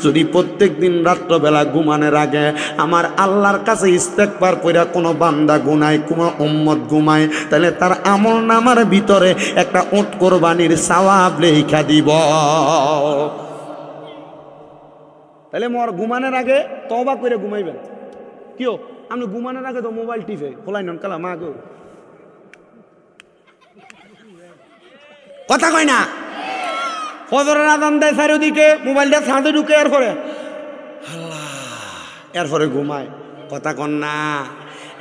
যদি প্রত্যেক দিন রাত্রবেলা ঘুমানোর আগে আমার আল্লাহর কাছে ইস্তেগফার কইরা কোনো বান্দা গুনায়, কোনো উম্মত ঘুমায়, তাহলে তার আমল নামার ভিতরে একটা ওট কোরবানির সওয়াব লেখা দিব। তাহলে মোর ঘুমানোর আগে তওবা করে ঘুমাইবেন। কিও আপনি ঘুমানোর আগে তো মোবাইল টিপে খোলাই নন কালা মা গো, কথা কয় না। ফজরের আযান দেয় চারিদিকে, মোবাইলটা ছাদে ঢুকে এরপরে আল্লাহ, এরপরে ঘুমায়, কথা কন না।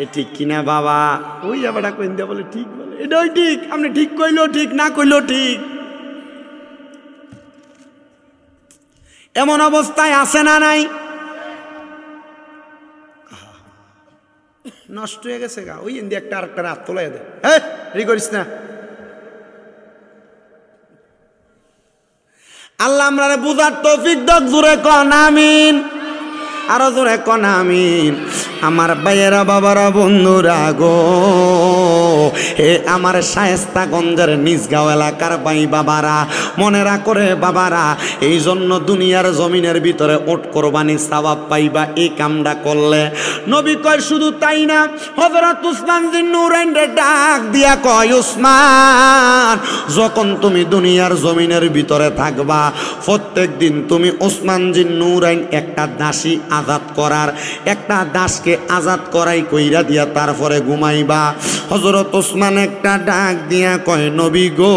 এ ঠিক কিনা বাবা? ওই যাবাটা কইন দিয়া বলে ঠিক, বলে এটাই ঠিক, আপনি ঠিক কইলেও ঠিক, না কইলেও ঠিক। এমন অবস্থায় আছে না নাই? নষ্ট হয়ে গেছে গা, ওই ইন্দি একটা আরেকটা রাত তোলাই দেয়, হ্যাঁ রি করিস না। আল্লাহ আমরা বুঝার তৌফিক দাও, জোরে কন আমিন, আরো জোরে কন আমিন। আমার ভাইয়েরা বাবারা বন্ধুরা গো, হে আমার শায়েস্তাগঞ্জের নিজগাঁও এলাকার ভাই বাবারা, মনে রাখরে বাবারা, এই জন্য দুনিয়ার জমিনের ভিতরে ওট কোরবানি সওয়াব পাইবা এই কামটা করলে। নবী কয় শুধু তাই না, হযরত উসমান বিন নুরাইন রে ডাক দিয়া কয়, উসমান যখন তুমি দুনিয়ার জমিনের ভিতরে থাকবা, প্রত্যেক দিন তুমি উসমান বিন নুরাইন একটা দাসী আজাদ করার, একটা দাসকে আজাদ করাই কইরা দিয়া তারপরে ঘুমাইবা। হযরত উসমান একটা ডাক দিয়া কয়, নবী গো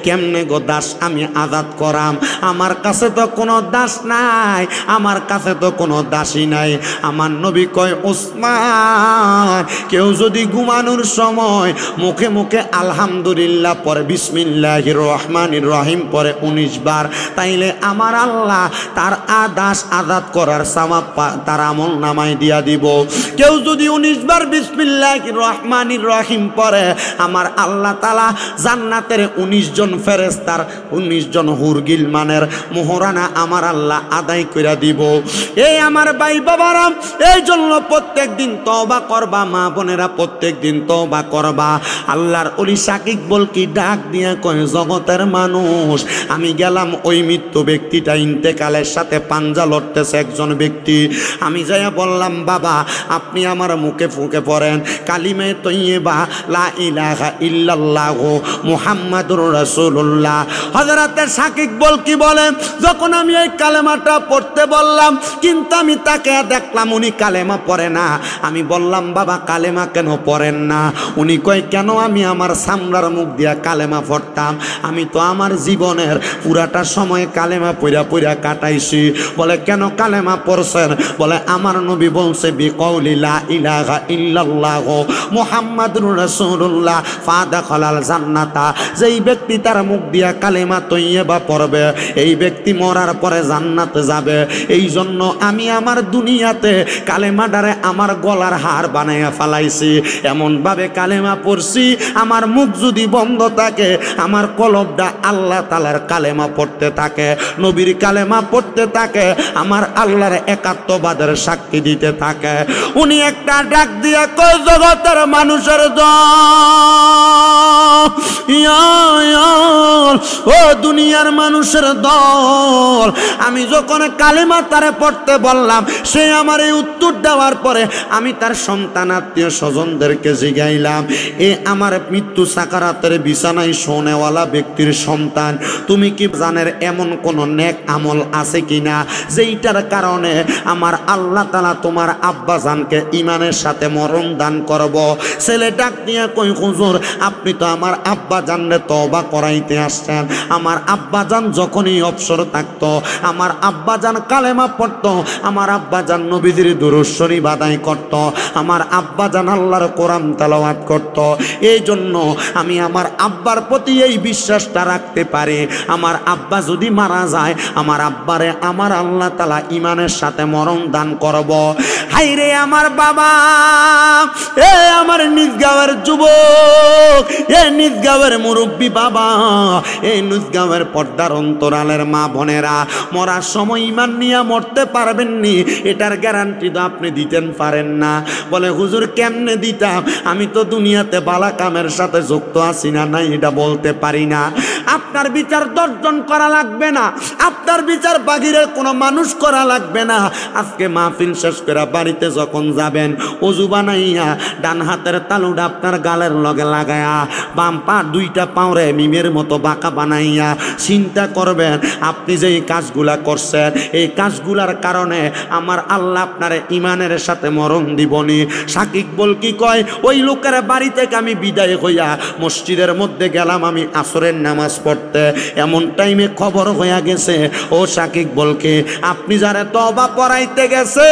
কেমনে গো দাস আমি আজাদ করাম? আমার কাছে তো কোনো দাস নাই, আমার কাছে তো কোনো দাসী নাই। আমার নবী কয়, উসমান কেউ যদি ঘুমানোর সময় মুখে মুখে আলহামদুলিল্লাহ পরে, বিসমিল্লাহির রহমানির রহিম পরে 19 বার, তাইলে আমার আল্লাহ তার দাস আজাদ করার সওয়াব তার আমল নামায় দিয়া দিব। কেউ যদি 19 বার বিসমিল্লাহির রহমানির রহিম পড়ে, আমার আল্লাহ তাআলা জান্নাতের 19 জন ফেরেশতার 19 জন হুরগিল মানের মোহরানা আমার আল্লাহ আদায় কইরা দিব। এই আমার ভাই বাবারা, এই জন্য প্রত্যেক দিন তওবা করবা, মা বোনেরা প্রত্যেক দিন তওবা করবা। আল্লাহর ওলি শাকিব বল কি ডাক দিয়া কয়, জগতের মানুষ, আমি গেলাম ওই মৃত্যু ব্যক্তিটা ইন্তেকালের সাথে পাঞ্জা লড়তেছে একজন ব্যক্তি, আমি যাইয়া বললাম, বাবা আপনি আমার মুখে ফুঁকে পড়েন কালিমে তৈয়বা লা ইলাহা ইল্লাল্লাহু মুহাম্মাদুর রাসূলুল্লাহ। হযরতে শাকিব বল কি বলেন, যখন আমি এই কালেমাটা পড়তে বললাম, কিন্তু আমি তাকে দেখলাম উনি কালেমা পড়ে না। আমি বললাম, বাবা কালেমা কেন পড়েন না? উনি কয়, কেন আমি আমার সামরার মুখ দিয়া কালেমা পড়তাম, আমি তো আমার জীবনের পুরাটা সময় কালেমা পড়া পড়া কাটাইছি। বলে কেন কালেমা পড়ছেন? বলে আমার নবী বলছে, বিকৌলি লা ইলাহা ইল্লাল্লাহু মুহাম্মাদুর রাসূলুল্লাহ ফাদাখালাল জান্নাতা। যেই ব্যক্তি তার মুখ দিয়া কালেমা তৈয়বা পড়বে, এই ব্যক্তি মরার পরে জান্নাতে যাবে। এই জন্য আমি আমার দুনিয়াতে কালেমাটারে আমার গলার হার বানাইয়া ফেলাইছি, এমনভাবে কালেমা পড়ছি আমার মুখ যদি বন্ধ থাকে, আমার কলবটা আল্লাহ তাআলার কালেমা পড়তে থাকে, নবীর কালেমা পড়তে থাকে, আমার আল্লাহর একাত্মবাদের সাক্ষী দিতে থাকে। উনি একটা ডাক দিয়া কয়, জগতের মানুষের দল, ও দুনিয়ার মানুষের দল, আমি যখন কালেমা তারে পড়তে বললাম, সে আমার এই উত্তর দেওয়ার পরে আমি তার সন্তান আত্মীয় স্বজনদেরকে জিগাইলাম, এ আমার মৃত্যু সাকারাতের বিছানায় শোনেওয়ালা ব্যক্তির সন্তান, তুমি কি জানের এমন কোন নেক আমল আছে কিনা যেইটার কারণে আমার আল্লাহ তাআলা তোমার আব্বাজানকে ইমানের সাথে মরণ দান করব? ছেলে ডাক নিয়ে কই, হুজুর আপনি তো আমার আব্বাজানরে তওবা করাইতে আসছেন, আমার আব্বাজান যখনই অবসর থাকতো, আমার আব্বাজান কালেমা পড়তো, আমার আব্বাজান নবীজির দুরূদ শরীফ আদায় করত, আমার আব্বাজান আল্লাহর কোরআন তেলাওয়াত করত। এই জন্য আমি আমার আব্বার প্রতি এই বিশ্বাসটা রাখতে পারি, আমার আব্বা যদি মারা যায়, আমার আব্বারে আমার আল্লাহ তাআলা ইমানের সাথে মরণ দান করব। হাইরে আমার বাবা, এ আমার নিজ গাঁয়ের যুবক, এ নিজ গাঁয়ের মুরব্বী বাবা, এই নিজ গাঁয়ের পর্দার অন্তরালের মা বোনেরা, মরার সময় ইমান নিয়ে মরতে পারবেননি এটার গ্যারান্টি তো আপনি দিতেন পারেন না। বলে হুজুর কেমনে দিতাম, আমি তো দুনিয়াতে বালা কামের সাথে যুক্ত আছি না নাই এটা বলতে পারি না। আপনার বিচার 10 জন করা লাগবে না, আপনার বিচার বাহিরের কোনো মানুষ করা লাগবে না। আজকে মাহফিল শেষ করে বাড়িতে যখন যাবেন, ওযু বানাইয়া ডান হাতের তালুটা আপনার গালের লগে লাগায়া বাম পা 2টা পাওরে মিমের মতো বাঁকা বানাইয়া চিন্তা করবেন আপনি যে এই কাজগুলা করছেন, এই কাজগুলার কারণে আমার আল্লাহ আপনার ইমানের সাথে মরণ দিবনি। সাকিব বল কি কয়, ওই লোকের বাড়ি থেকে আমি বিদায় হইয়া মসজিদের মধ্যে গেলাম আমি আসরের নামাজ পড়তে, এমন টাইমে খবর হইয়া গেছে ও সাকিব বলকে আপনি যারা তওবা পড়াইতে গেছে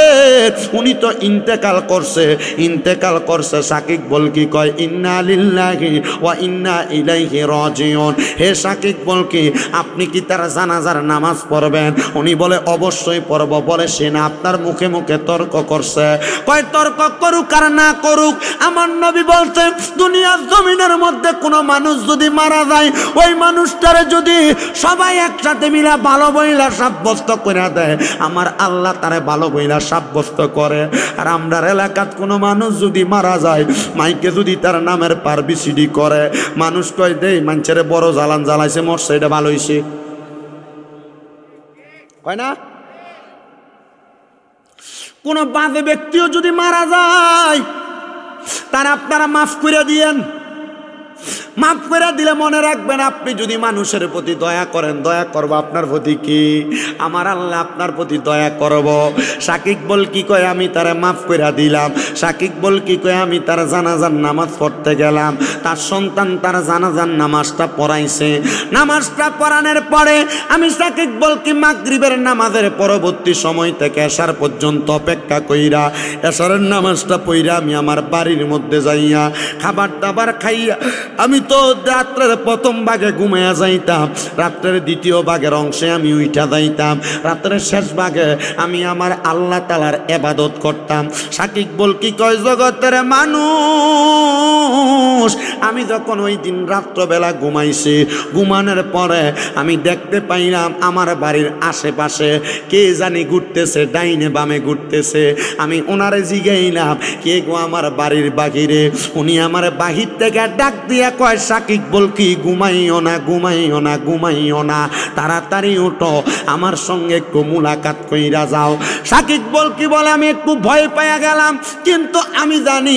উনি তো ইন্তেকাল করছে, ইন্তেকাল করছে। সাকিব বল কি কয়, ইন্না লিল্লাহি ওয়া ইন্না ইলাইহি রাজিউন। হে সাকিব বল কি আপনি কি তার জানাজার নামাজ পড়বেন? উনি বলে অবশ্যই পড়ব। বলে সে না আপনার মুখে মুখে তর্ক করছে। কয় তর্ক করুক আর না করুক, আমার নবী বলছেন দুনিয়ার জমিনের মধ্যে কোনো মানুষ যদি মারা যায়, ওই মানুষটারে যদি সবাই একসাথে মিলা ভালো বইলা সাব্যস্ত করে দেয়, আমার আল্লাহ তারে ভালো বইলা সাব্যস্ত করে। আর আমরার এলাকাত কোনো মানুষ যদি মারা যায়, মাইকে যদি তার নামের পাবলিসিটি করে, মানুষ কয় দেই মানুষের বড় জ্বালান জ্বালাইছে মরছে এটা ভালো হইছে, কয় না? কোন বাজে ব্যক্তিও যদি মারা যায় তারা আপনারা মাফ করে দিয়েন। মাফ করে দিলে মনে রাখবেন আপনি যদি মানুষের প্রতি দয়া করেন, দয়া করবো আপনার প্রতি কি আমার আল্লাহ আপনার প্রতি দয়া করব। সাকিব বল কি কয় আমি তারা মাফ করে দিলাম। সাকিব বল কি কয় আমি তার জানাজার নামাজ পড়তে গেলাম, তার সন্তান তার জানাজার নামাজটা পড়াইছে। নামাজটা পড়ানোর পরে আমি সাকিব বল কি মাগরিবের নামাজের পরবর্তী সময় থেকে এশার পর্যন্ত অপেক্ষা কইরা এশারের নামাজটা পড়া আমি আমার বাড়ির মধ্যে যাইয়া খাবার দাবার খাইয়া আমি তো রাত্রের প্রথম ভাগে ঘুমাইয়া যাইতাম, রাত্রের দ্বিতীয় ভাগের অংশে আমি উঠা যাইতাম, রাত্রের শেষ ভাগে আমি আমার আল্লাহ তাআলার ইবাদত করতাম। সাকিব বল কি কয় জগতের মানুষ, আমি যখন ওই দিন রাত্রবেলা ঘুমাইছি, ঘুমানোর পরে আমি দেখতে পাইলাম আমার বাড়ির আশেপাশে কে জানি ঘুরতেছে, ডাইনে বামে ঘুরতেছে। আমি ওনারে জিগাইলাম কে গো আমার বাড়ির বাহিরে? উনি আমার বাহির থেকে ডাক দিয়া কয় সাকিব বল কি ঘুমাইও না, ঘুমাইও না, ঘুমাইও না, তাড়াতাড়ি উঠো, আমার সঙ্গে একটু মুলাকাত কইরা যাও। সাকিব বল কি বলে আমি একটু ভয় পাইয়া গেলাম, কিন্তু আমি জানি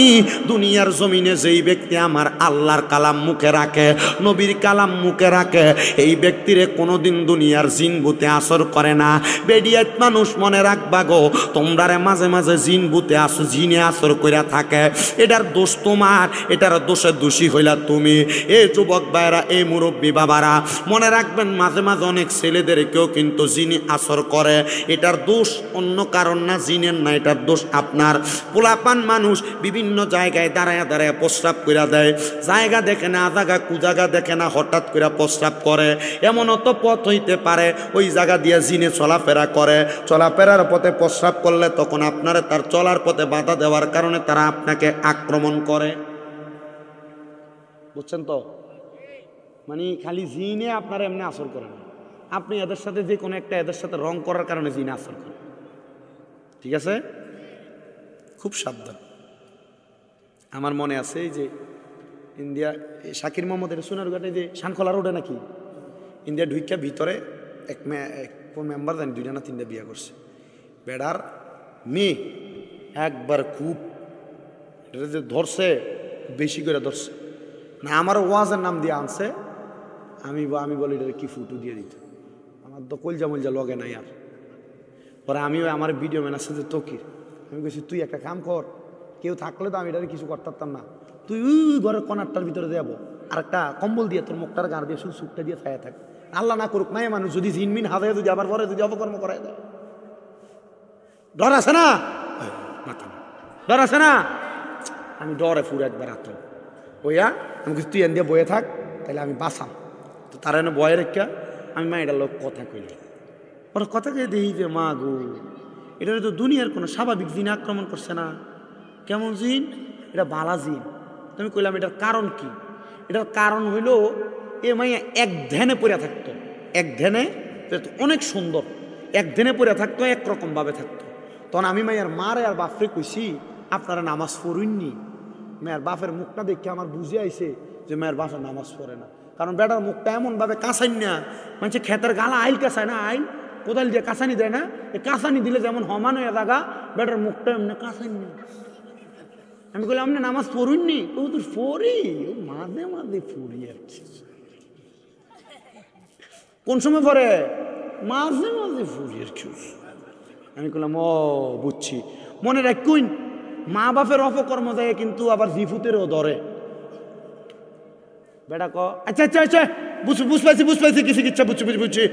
দুনিয়ার জমিনে যেই ব্যক্তি আমার আল্লাহর কালাম মুখে রাখে, নবীর কালাম মুখে রাখে, এই ব্যক্তিরে কোনোদিন দুনিয়ার জিন ভূতে আসর করে না। বেডিয়াত মানুষ মনে রাখবা গো, তোমরারে মাঝে মাঝে জিন ভূতে আসো, জিনে আসর কইরা থাকে, এটার দোষ তোমার, এটার দোষে দোষী হইলা তুমি। এই যুবক ভাইরা, এই মুরব্বী বাবারা মনে রাখবেন মাঝে মাঝে অনেক ছেলেদেরকেও কিন্তু জিনে আসর করে, এটার দোষ অন্য কারণ না, জিনের না, এটার দোষ আপনার। পোলাপান মানুষ বিভিন্ন জায়গায় দাঁড়ায় দাঁড়ায় প্রস্রাব করে দেয়, জায়গা দেখে না, জায়গা কুজায়গা দেখে না, হঠাৎ করে প্রস্রাব করে। এমনও তো পথ হইতে পারে ওই জায়গা দিয়ে জিনে চলাফেরা করে, চলাফেরার পথে প্রস্রাব করলে তখন আপনারা তার চলার পথে বাধা দেওয়ার কারণে তারা আপনাকে আক্রমণ করে। বুঝছেন তো? মানে খালি জিনে আপনারা এমনি আসর করে না, আপনি এদের সাথে যে কোনো একটা এদের সাথে রং করার কারণে জিনে আসর করে। ঠিক আছে, খুব সাবধান। আমার মনে আছে এই যে ইন্ডিয়া শাকির মোহাম্মদের সোনারঘাটে যে শানখোলা রোডে নাকি ইন্ডিয়া ঢুইকা ভিতরে এক মেম্বার জানি 2টা না 3টা বিয়ে করছে, বেড়ার মেয়ে একবার খুব এটা যে ধরছে বেশি করে ধরছে না, আমার ওয়াজের নাম দিয়ে আনছে, আমি বলি এটা কি ফুটু দিয়ে দিত, আমার তো কলজা মলজা লগে নাই। আর পরে আমিও আমার ভিডিও ম্যান আছে যে তকির, আমি বলছি তুই একটা কাম কর, কেউ থাকলে তো আমি এটা কিছু করতাম না, তুই ঘরের কনারটার ভিতরে যাবো আর একটা কম্বল দিয়ে তোর মুখটার গাঁ দিয়ে শুধু সুখটা দিয়ে ছায়া থাক, আল্লাহ না করুক নাই মানুষ যদি জিনমিন হাজায় যদি আবার পরে যদি অপকর্ম করাই দেয়, ডর আছে না? ডর আছে না? আমি ডরে ফুরে একবার রাত্র বইয়া আমি কিছু তুই এন দিয়ে বয়ে থাক, তাহলে আমি বাঁচাম। তো তারা এনে বয়ে রেখা আমি মা এটার লোক কথা কইলে, ওরা কথা কে দেখি যে মা গো এটা তো দুনিয়ার কোনো স্বাভাবিক জিন আক্রমণ করছে না। কেমন জিন? এটা বালা জিন। তুমি কইলাম এটার কারণ কি? এটার কারণ হইল এ মাইয়া এক ধ্যানে পড়ে থাকতো, এক ধ্যানে, অনেক সুন্দর, এক ধ্যানে পড়ে থাকতো, একরকমভাবে থাকতো। তখন আমি মাইয়ার মারে আর বাপরে কইছি আপনারা নামাজ পড়ুননি। মেয়ের বাপের মুখটা দেখে আমার বুঝে আইছে যে মেয়ের বাপে নামাজ পড়ে না। কারণ বেটার মুখটা এমনভাবে কাঁচাই না, মানে ক্ষেতের গালা আইল কাঁচায় না, আইল কোদাল দিয়ে কাঁচানি দেয় না, এই কাঁচানি দিলে যেমন হমান হয়ে জায়গা, বেটার মুখটা এমনি কাঁচাই না। আমি বললাম আপনি নামাজ পড়ুননি? ও তো পড়ি, ও মাঝে মাঝে পড়ি আর কি। কোন সময় পড়ে? মাঝে মাঝে পড়ি আর কি। আমি বললাম ও বুঝছি। মনে রাখুন, মা বাপের অপকর্ম দেয় কিন্তু আবার জিফুতেরও ধরে। বেটা ক আচ্ছা আচ্ছা আচ্ছা বুঝ পাইছি কি চিকিৎসা বুঝছি।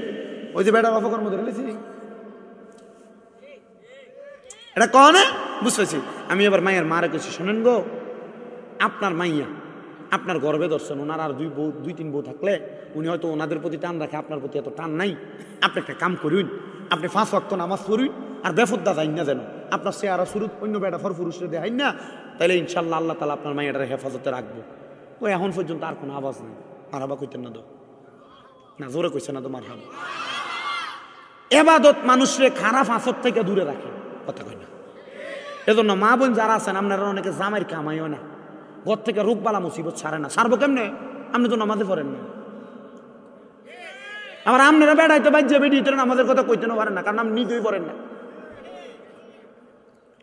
ওই যে বেটার অপকর্ম ধরে লেছি এটা ক না, বুঝ পাইছি। আমি এবার মাইয়ার মারে কেছি, শোনেন গো, আপনার মাইয়া আপনার গর্বে ধরছেন, ওনার আর দুই তিন বউ থাকলে উনি হয়তো ওনাদের প্রতি টান রাখে, আপনার প্রতি এত টান নাই। আপনি একটা কাম করুন, আপনি 5 ওয়াক্ত নামাজ পড়ুন, আর বেফদ্দা যাই না যেন আপনার চেহারা শুরুত অন্য বেটা ফর পুরুষরে দেখাই না, তাইলে ইনশাল্লাহ আল্লাহ তালা আপনার মাইয়াটার হেফাজতে রাখবো। ওই এখন পর্যন্ত আর কোনো আওয়াজ নেই। মারহাবা কইতেন না তো, না জোরে কইছে না তো মারহাবা। এবাদত মানুষরে খারাপ আচর থেকে দূরে রাখে, কথা কই না। এজন্য মা বোন যারা আছেন, আপনারা অনেকে জামাইর কামাইও না, ঘর থেকে রোগবালা মুসিবত ছাড়ে না। ছাড়বো কেমনে? আপনি তো নামাজে পড়েন না। আবার আপনারা বেড়াইতে বাজ্যে বেরিয়ে নামাজের কথা কইতেও পারেন না, কারণ আপনি নিজেই পড়েন না।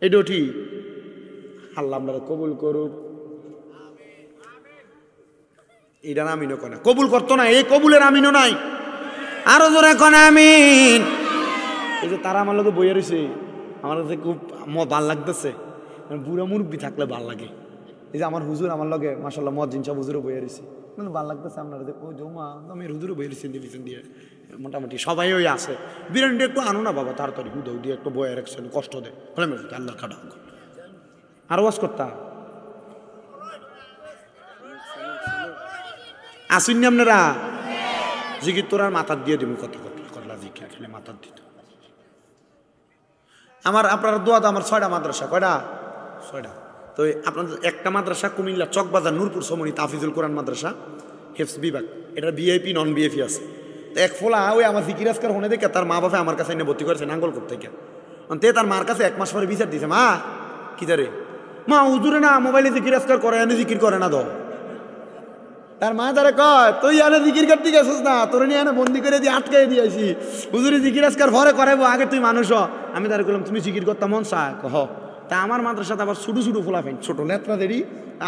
এটাও ঠিক। আল্লাহ আপনারা কবুল করুক। এটার আমিনও কনা কবুল করতো না, এই কবুলের আমিনও নাই। আরো জোরে কনা আমিন। এই যে তারা আমার লোকে বইয়ে রয়েছে, আমার কাছে খুব ভাল লাগতেছে। বুড়া মুরব্বী থাকলে ভাল লাগে। এই যে আমার হুজুর আমার লগে মাশাআল্লাহ মজ্জিন সব হুজুরও বইয়ে রয়েছে, মানে ভাল লাগতেছে। আপনারা ও জমা আমি হুজুরও বইয়ে রয়েছেন পিছন দিয়ে, মোটামুটি সবাই ওই আছে। বিরিয়ানিটা একটু আনো না বাবা, তাড়াতাড়ি হুদাও দিয়ে একটু বয়ে রাখছেন, কষ্ট দেয় আল্লাহর খাটা। আর ওয়াজ করতাম আসুন না আপনারা, জিকির তোর আর মাথার দিয়ে দিব, কত করলা জিকির খালি মাথার দিত। আপনার দোয়া তো আমার 6টা মাদ্রাসা। কয়টা? 6টা। তো আপনাদের একটা মাদ্রাসা কুমিল্লা চকবাজার নূরপুর সমনি তাফিজুল কোরআন মাদ্রাসা, হেফস বিভাগ, এটা ভিআইপি নন ভিআইপি আছে। তো এক ফোলা ওই আমার জিকির আজকার হনে দেখে তার মা বাপে আমার কাছে এনে ভর্তি করেছে নাঙ্গল করতে গিয়ে। তে তার মার কাছে 1 মাস পরে বিচার দিয়েছে, মা কি তারে মা হুজুরে না মোবাইলে জিকির আজকার করে, এনে জিকির করে না। তার মা তারা কয় তুই এনে জিকির করতে গেছিস না, তোর নিয়ে এনে বন্দি করে দিয়ে আটকাই দিয়েছি, হুজুরে জিকির আজকার ঘরে করাবো, আগে তুই মানুষ। আমি তারা বললাম তুমি জিকির করতে মন চায়? কহ। তা আমার মাদ্রাসাতে আবার ছোটো ছোটো ফোলা ফেন, ছোটো নেত্রা দেরি,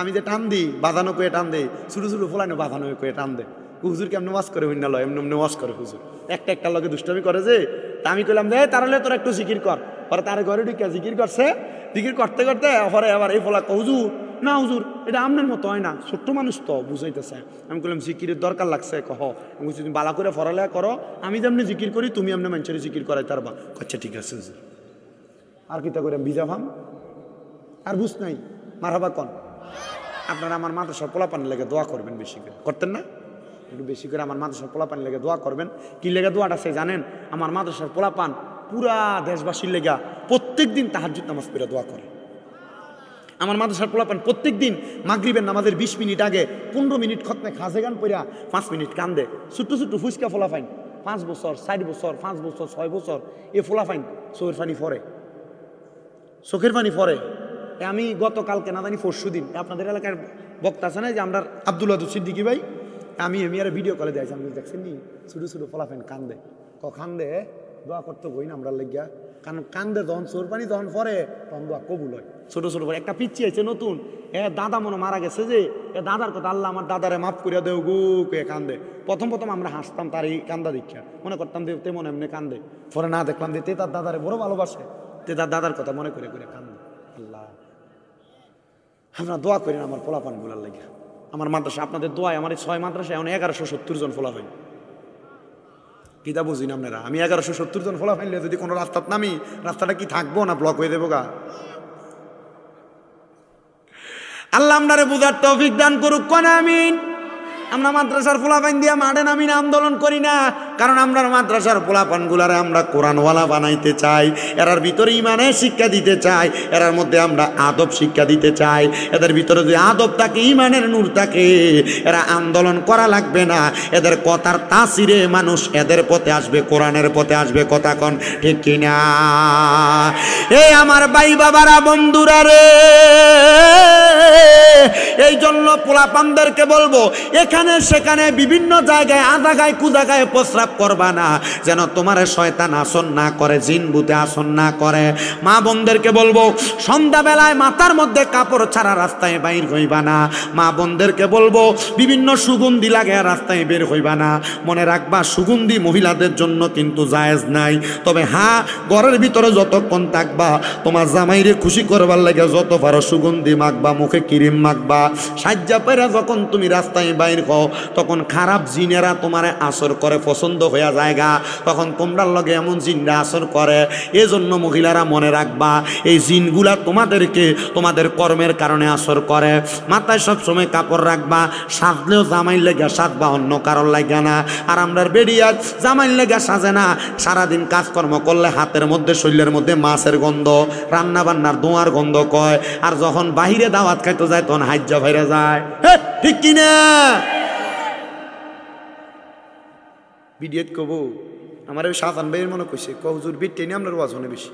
আমি যে টান দিই বাঁধানো কয়ে টান দেই, ছোটো ছোটো ফোলানো বাঁধানো কয়ে টান দেয়। হুজুর কেমন ওয়াজ করে হইনা লয়, এমনি ওয়াজ করে হুজুর, একটা লগে দুষ্টামি করে যে। তা আমি কইলাম যে তাহলে তোর একটু জিকির কর। পরে তার ঘরে ঢুকে জিকির করছে, জিকির করতে করতে পরে আবার এই ফোলা হুজুর না হুজুর এটা আপনার মতো হয় না, ছোট্ট মানুষ তো বুঝাইতেছে। আমি বললাম জিকিরের দরকার লাগছে। কহ। আমি বলছি তুমি বালা করে পড়ালেখা করো, আমি যেমনি জিকির করি তুমি এমনি মানুষের জিকির করাই তারবা। আচ্ছা ঠিক আছে হুজুর। আর কিতা করে ভিজা ভাম আর বুঝ নাই। মারহাবা কন। আপনারা আমার মাদ্রাসার পোলাপানি লেগে দোয়া করবেন, বেশি করে করতেন না? একটু বেশি করে আমার মাদ্রাসার পোলাপানি লেগে দোয়া করবেন। কি লেগে দোয়াটা সে জানেন? আমার মাদ্রাসার পোলাপান পুরা দেশবাসীর লেগা প্রত্যেক দিন তাহাজ্জুদ নামাজ পড়ে দোয়া করে। আমার মাদ্রাসার পোলাপান প্রত্যেক দিন মাগরিবের নামাজের 20 মিনিট আগে 15 মিনিট খতমে খাজে গান পড়া 5 মিনিট কান্দে। ছোট্ট ছোট্ট ফুচকা ফোলাফাইন 5 বছর 4 বছর 5 বছর 6 বছর এ ফোলাফাইন চোখের পানি ফরে, চোখের পানি ফরে। আমি গতকালকে না জানি পরশু দিন আপনাদের এলাকার বক্তা আছে না যে আমরা আব্দুল ওয়াদুদ সিদ্দিকী ভাই, আমি আর ভিডিও কলে দিয়েছি, আমি দেখছেন নি ছোটো ছোটো ফোলাফাইন কান্দে। কান্দে দোয়া করতে বই না আমরা লেগিয়া, কারণ কান্দে যখন চোর পানি যখন পরে তখন দোয়া কবুল হয়। ছোটো ছোটো করে একটা পিচ্ছি আছে নতুন, দাদা মনে মারা গেছে যে দাদার কথা আল্লাহ আমার দাদারে মাফ করিয়া দেও গু কে কান্দে। প্রথম আমরা হাসতাম তার এই কান্দা দীক্ষা, মনে করতাম যে তেমন এমনি কান্দে। পরে না দেখলাম যে তার দাদারে বড় ভালোবাসে, তার দাদার কথা মনে করে করে কান্দে। আল্লাহ আমরা দোয়া করি না আমার পোলাপান গুলার লেগে। আমার মাদ্রাসা আপনাদের দোয়ায় আমার এই 6 মাদ্রাসা এখন 1170 জন ফোলাফাইন। কিতা বুঝি না আপনারা? আমি 1170 জন ফোলাফাইন যদি কোনো রাস্তাত নামি, রাস্তাটা কি থাকবো না ব্লক হয়ে দেবো গা? আল্লাহ আপনারে বুঝার তৌফিক দান করুক, কোন আমিন। আমরা মাদ্রাসার ফোলাফাইন দিয়া মাঠে নামি না, আন্দোলন করি না, কারণ আমরা মাদ্রাসার পোলাপানগুলারে আমরা কোরআনওয়ালা বানাইতে চাই, এরার ভিতরে ইমানের শিক্ষা দিতে চাই, এরার মধ্যে আমরা আদব শিক্ষা দিতে চাই। এদের ভিতরে যদি আদব থাকে, ইমানের নূর থাকে, এরা আন্দোলন করা লাগবে না, এদের কথার তাসিরে মানুষ এদের পথে আসবে, কোরআনের পথে আসবে। কথা কন ঠিক কিনা? এই আমার ভাই বাবারা, বন্ধুরা রে, এই জন্য পোলাপানদেরকে বলবো, এখানে সেখানে বিভিন্ন জায়গায় আজাগায় কুজাগায় প্রস্রাব করবা না, যেন তোমার শয়তান আসন না করে, জিন ভূতে আসন না করে। মা বোনদেরকে বলবো, সন্ধ্যাবেলায় মাথার মধ্যে কাপড় ছাড়া রাস্তায় বাইর হইবা না। মা বোনদেরকে বলবো, বিভিন্ন সুগন্ধি লাগে রাস্তায় বের হইবা না। মনে রাখবা, সুগন্ধি মহিলাদের জন্য কিন্তু জায়েজ নাই। তবে হ্যাঁ, ঘরের ভিতরে যতক্ষণ থাকবা, তোমার জামাইরে খুশি করবার লাগে যত পারো সুগন্ধি মাখবা, মুখে ক্রিম মাখবা। সাজ্জা পেরা যখন তুমি রাস্তায় বাইর হও, তখন খারাপ জিনেরা তোমারে আসর করে, পছন্দ হইয়া জায়গা, তখন তোমরার লগে এমন জিনরা আসর করে। এজন্য মহিলারা মনে রাখবা, এই জিনগুলা তোমাদেরকে তোমাদের কর্মের কারণে আসর করে। মাথায় সবসময় কাপড় রাখবা, সাজলেও জামাইর লেগা সাজবা, অন্য কারোর লাগা না। আর আমরার বেরিয়া জামাইর লেগা সাজে না, সারাদিন কাজকর্ম করলে হাতের মধ্যে শরীরের মধ্যে মাছের গন্ধ, রান্না বান্নার ধোঁয়ার গন্ধ কয়। আর যখন বাহিরে দাওয়াত খাইতে যায় তখন হাজ্জা ভাইরা যায়। ঠিক কিনা? বিডিএত কব আমার ওই সাজান ভাইয়ের মনে কইছে, কহুজুর বিটে নিয়ে আপনার ওয়াজ হনে বেশি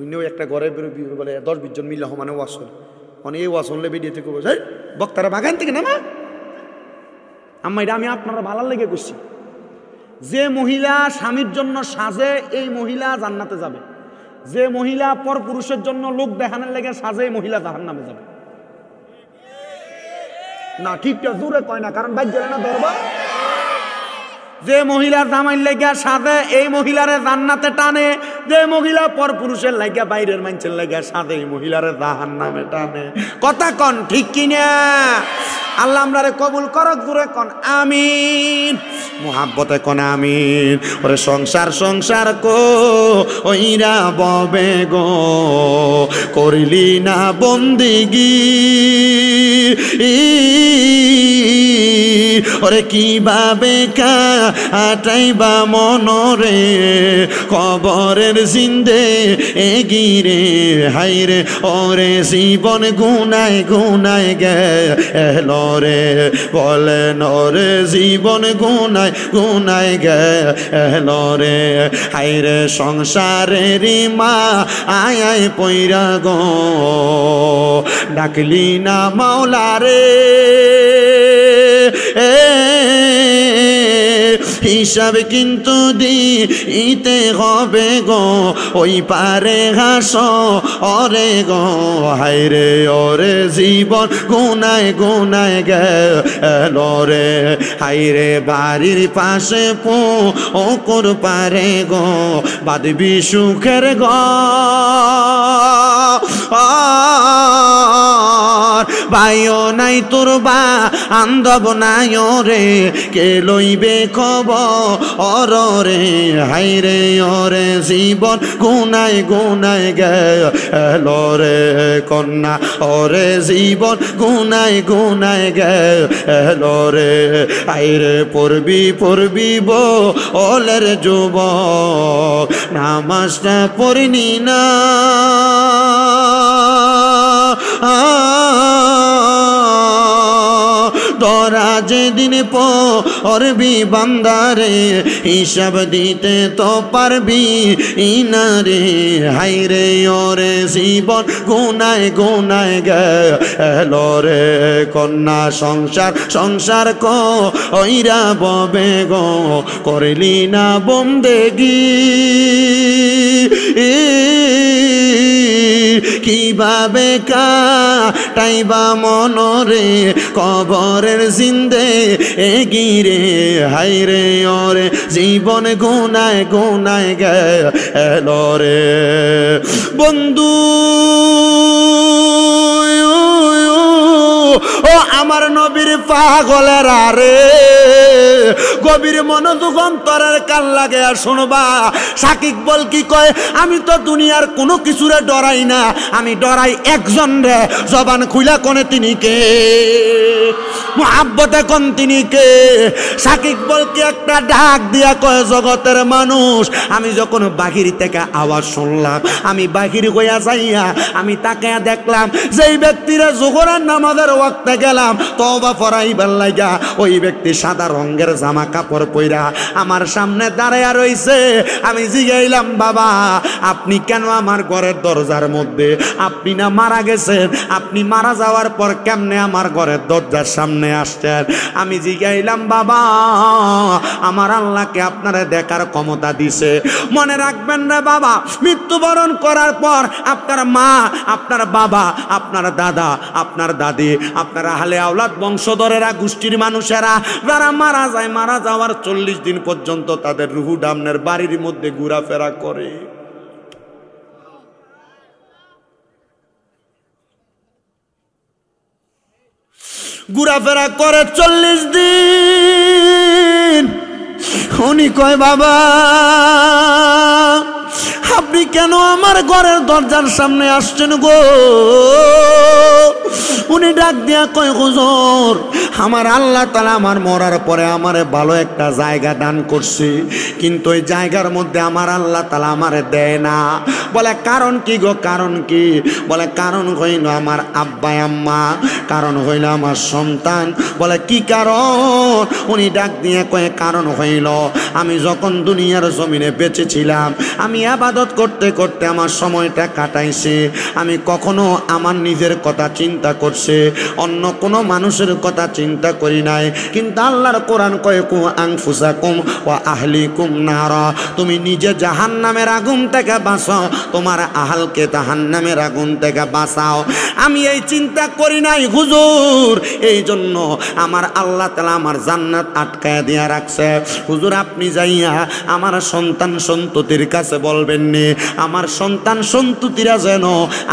উনিও একটা ঘরে বলে 10-20 জন মিলে সমানে ওয়াজ হল, অনেক এই ওয়াজ হলে বিডিএতে কব, বক্তারা বাগান থেকে নামা। আম্মা, এটা আমি আপনারা ভালো লেগে করছি। যে মহিলা স্বামীর জন্য সাজে, এই মহিলা জান্নাতে যাবে। যে মহিলা পর পুরুষের জন্য লোক দেখানোর লেগে সাজে, এই মহিলা জাহান্নামে যাবে। না, ঠিকটা জোরে কয় না, কারণ বাইর না ধরবা। যে মহিলা জামাইর লেগা সাজে, এই মহিলারে জান্নাতে টানে। যে মহিলা পর পুরুষের লাগা, বাইরের মানুষের লেগা সাজে, এই মহিলারে জাহান্নামে টানে। কথা কন ঠিক কিনা? আল্লাহ আমরারে কবুল করক, জোরে কন আমিন, মুহাব্বতে কন আমিন। ওরে সংসার সংসার কো ওইরা ববে গো, করিলি না বন্দিগি, ওরে কিভাবে কাটাইবা মনরে, কবরের জিন্দে এগিরে হাইরে, ওরে জীবন গুনায় গুনায় গেল রে, বলেন ওরে জীবন গুনায় গুনায় গেল রে, হাইরে সংসারের মা আয় আয় পইরা গো, ডাকলি না মাওলা রে, হিসাব কিন্তু দিতে হবে গো, ওই পারে হাস ওরে গো, হাইরে ওরে জীবন গুনায় গুনায় গেল রে, হাইরে বাড়ির পাশে পুকুর পারে গো, বাঁধবি সুখের ঘর, ভাইও নাই তোর বা আন্দব নাই রে, কে লইবে খবর রে, হাইরে ওরে জীবন গুনায় গুনায় গেল রে, কন্যা ওরে জীবন গুনায় গুনায় গেল রে, হাইরে পড়বি পড়বি ওলের যুবক, নামাজটা পড়িনি না, তোরা যেদিন পড়বি বান্দারে, হিসাব দিতে তো পারবি না রে, হাইরে ওরে জীবন গুনায় গুনায় গেল রে, কন্যা সংসার সংসার কইরা ববে গো, করলি না বন্দেগি, কিভাবে কাটাইবা মনরে, কবরের জিন্দে এগিরে, হাইরে ওরে জীবন গুনায় গুনায় গেল রে, বন্ধু ও আমার নবীর পাগলেরা রে, গভীর মনোযোগ অন্তরের কান লাগে আর শুনবা। সাকিব বল কি কয়, আমি তো দুনিয়ার কোনো কিছুরে ডরাই না, আমি ডরাই একজন রে। জবান খুইলা কোনে তিনি কে, মুহাব্বতে কোন তিনি কে। সাকিব বল কি একটা ডাক দিয়া কয়, জগতের মানুষ আমি যখন বাহির থেকে আওয়াজ শুনলাম, আমি বাহির হইয়া যাইয়া আমি তাকে দেখলাম যেই ব্যক্তিরা জোহরের নামাজের ওয়াক্তে গেলাম তওবা পড়াইবার লাগা, ওই ব্যক্তি সাদা রঙের জামা কাপড় পইরা আমার সামনে দাঁড়াইয়া রইছে। আমি জিগাইলাম, বাবা আপনি কেন আমার ঘরের দরজার মধ্যে? আপনি না মারা গেছেন, আপনি মারা যাওয়ার পর কেমনে আমার ঘরের দরজার সামনে আসছেন? আমি জিগাইলাম, বাবা আমার আল্লাহকে আপনারা দেখার ক্ষমতা দিছে। মনে রাখবেন না বাবা, মৃত্যুবরণ করার পর আপনার মা, আপনার বাবা, আপনার দাদা, আপনার দাদি, আপনার আহলে আওলাদ বংশধরেরা, গোষ্ঠীর মানুষেরা যারা মারা যায়, মারা যাওয়ার 40 দিন পর্যন্ত তাদের রুহু ডামনের বাড়ির মধ্যে ঘোরাফেরা করে। ঘোরাফেরা করে 40 দিন। উনি কয়, বাবা আপনি কেন আমার ঘরের দরজার সামনে আসছেন গো? উনি ডাক দিয়া কয়, হুজুর আমার আল্লাহ তাআলা আমার মরার পরে আমারে ভালো একটা জায়গা দান করছে, কিন্তু ওই জায়গার মধ্যে আমার আল্লাহ তাআলা আমারে দেয় না। বলে কারণ কি গো? কারণ কি? বলে কারণ হইল আমার আব্বা আম্মা, কারণ হইল আমার সন্তান। বলে কি কারণ? উনি ডাক দিয়ে কয়ে, কারণ হইল আমি যখন দুনিয়ার জমিনে বেঁচে ছিলাম, আমি ইবাদত করতে করতে আমার সময়টা কাটাইছি। আমি কখনো আমার নিজের কথা চিন্তা করছি, অন্য কোনো মানুষের কথা চিন্তা করি নাই। কিন্তু আল্লাহর কোরআন কয়, কু আনফুসাকুম ওয়া আহলিকুম নারা, তুমি নিজে জাহান্নামের আগুন থেকে বাঁচো, তোমার আহলকে জাহান্নামের আগুন থেকে বাঁচাও। আমি এই চিন্তা করি নাই হুজুর, এই জন্য আমার আল্লাহ তাআলা আমার জান্নাত আটকায় দিয়া রাখছে। হুজুর আপনি যাইয়া আমার সন্তান সন্ততির কাছে বলবেন নি, আমার সন্তান সন্ততিরা যেন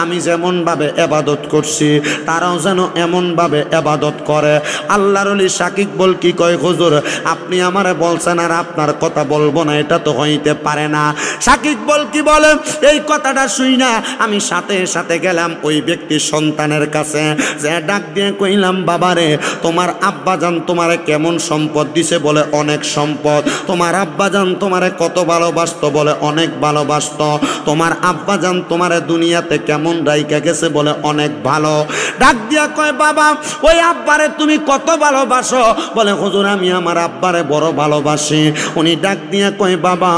আমি যেমনভাবে ইবাদত করছি তারাও যেন এমনভাবে ইবাদত করে। আল্লাহর ওলি সাকিব বল কি কয়, হুজুর আপনি আমারে বলছেন আর আপনার কথা বলবো না, এটা তো হইতে পারে না। সাকিব বল কি বলে, এই কথাটা শুই না আমি সাথে সাথে গেলাম ওই ব্যক্তির সন্তানের কাছে, যে ডাক দিয়ে কইলাম, বাবারে তোমার আব্বাজান তোমারে কেমন সম্পদ দিছে? বলে অনেক সম্পদ। তোমার আব্বাজান তোমারে কত ভালোবাসতো? বলে অনেক ভালোবাসতো। তোমার আব্বাজান তোমারে দুনিয়াতে কেমন রাইখা গেছে? বলে অনেক ভালো। ডাক দিয়া কয়, বাবা ওই আব্বারে তুমি কত ভালোবাসো? বলে হুজুর আমি আমার আব্বারে বড় ভালোবাসি। উনি ডাক দিয়া কয়, বাবা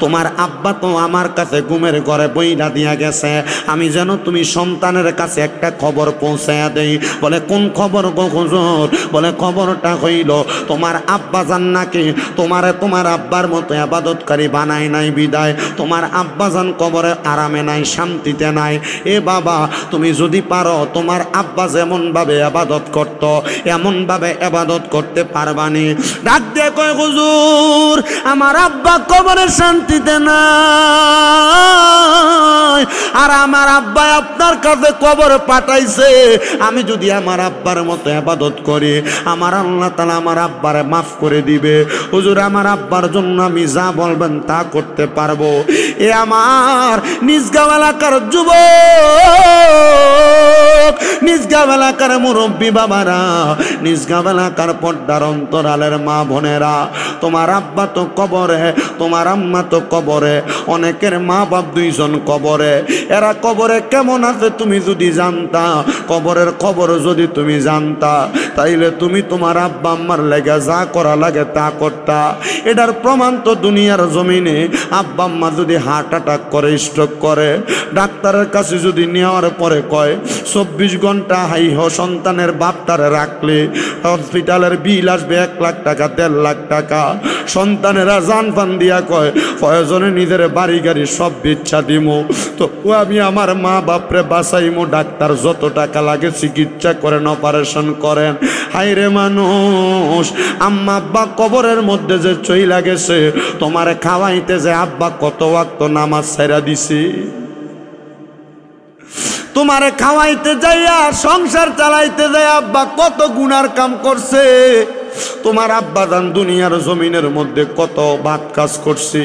তোমার আব্বা তো আমার কাছে ঘুমের ঘরে বইলা দিয়া গেছে, আমি যেন তুমি সন্তানের কাছে একটা খবর পৌঁছায়া দেই। বলে কোন খবর গো হুজুর? বলে খবরটা হইল তোমার আব্বাজান নাকি তোমারে তোমার আব্বার মতো ইবাদতকারী বানায় নাই বিদায় তোমার আব্বাজান কবরে আরামে নাই, শান্তিতে নাই। এ বাবা তুমি যদি পারো তোমার আব্বা যেমন ভাবে ইবাদত করত এমন ভাবে ইবাদত করতে পারবানি? ডাক দিয়ে কয়, হুজুর আমার আব্বা কবরে শান্তিতে নাই, আর আমার আব্বা আপনার কাছে কবর পাঠাইছে। আমি যদি আমার আব্বার মতো ইবাদত করি আমার আল্লাহ তাআলা আমার আব্বারে মাফ করে দিবে। হুজুর আমার আব্বার জন্য আমি যা বলবেন তা করতে পারবো। এ আমার নিজগাঁও এলাকার যুবক, নিজগাঁও এলাকার মুরব্বী বাবারা, নিজগাঁও এলাকার পর্দার অন্তরালের মা বোনেরা, তোমার আব্বা তো কবরে, তোমার আম্মা তো কবরে, অনেকের মা বাপ দুইজন কবরে। এরা কবরে কেমন আছে তুমি যদি জানতা, কবরের খবর যদি তুমি জানতা, তাইলে তুমি তোমার আব্বা আম্মার লেগে যা করা লাগে তা করতা। এটার প্রমাণ তো দুনিয়ার জমিনে আব্বা আম্মা যদি হার্ট অ্যাটাক করে, স্ট্রোক করে, ডাক্তারের কাছে যদি নেওয়ার পরে কয় 24 ঘন্টা হাইহ সন্তানের বাপটারে রাখলে হসপিটালের বিল আসবে 1 লাখ টাকা, 1.5 লাখ টাকা। সন্তানেরা জান পান দিয়া কয় প্রয়োজনে নিজের বাড়ি গাড়ি সব ইচ্ছা দিমু, তো আমি আমার মা বাপরে বাঁচাইমু, ডাক্তার যত টাকা লাগে চিকিৎসা করেন, অপারেশন করেন। হাইরে মানুষ, আম্মা আব্বা কবরের মধ্যে যে চইলা গেছে, তোমার খাওয়াইতে যে আব্বা কত ওয়াক্ত নামাজ ছাইরা দিছি, তোমারে খাওয়াইতে যাইয়া সংসার চালাইতে যায় আব্বা কত গুনার কাম করছে। তোমার আব্বা জান দুনিয়ার জমিনের মধ্যে কত বাদ কাজ করছে।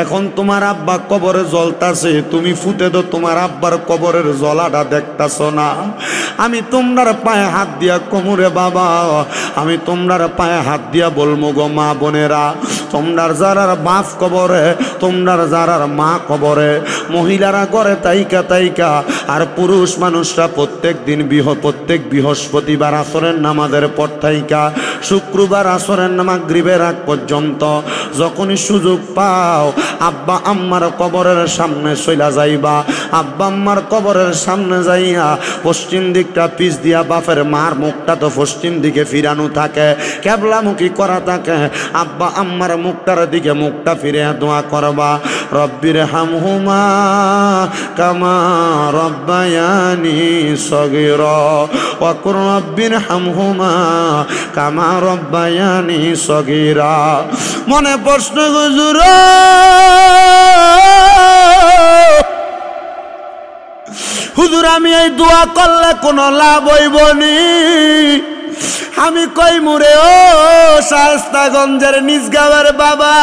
এখন তোমার আব্বা কবরে জ্বলতাছে, তুমি ফুটে তো তোমার আব্বার কবরের জ্বলাটা দেখতাছ না। আমি তোমরার পায়ে হাত দিয়া কোমরে বাবা, আমি তোমরার পায়ে হাত দিয়া বলবো গো মা বোনেরা, তোমরার যারার বাপ কবরে, তোমরার যারার মা কবরে, মহিলারা করে তাইকা তাইকা, আর পুরুষ মানুষরা প্রত্যেক বৃহস্পতিবার আসরের নামাজের পর তাইকা শুক্রবার আসরের মাগরিবের আগ পর্যন্ত যখনই সুযোগ পাও আব্বা আম্মার কবরের সামনে চইলা যাইবা। আব্বা আম্মার কবরের সামনে যাইয়া পশ্চিম দিকটা পিছ দিয়া বাপের মার মুখটা তো পশ্চিম দিকে ফিরানো থাকে, কেবলামুখী করা থাকে। আব্বা আম্মার মুখটার দিকে মুখটা ফিরে দোয়া করবা, রব্বির হামহুমা কামা রব্বায়ানি সগীরা ওয়া কুর রব্বির হামহুমা কামা রব্বায়ানি সগীরা। মনে প্রশ্ন হুজুর, হুজুর আমি এই দোয়া করলে কোনো লাভ হইবনি? আমি কই মুরে ও শায়েস্তাগঞ্জের নিজগাঁওয়ের বাবা,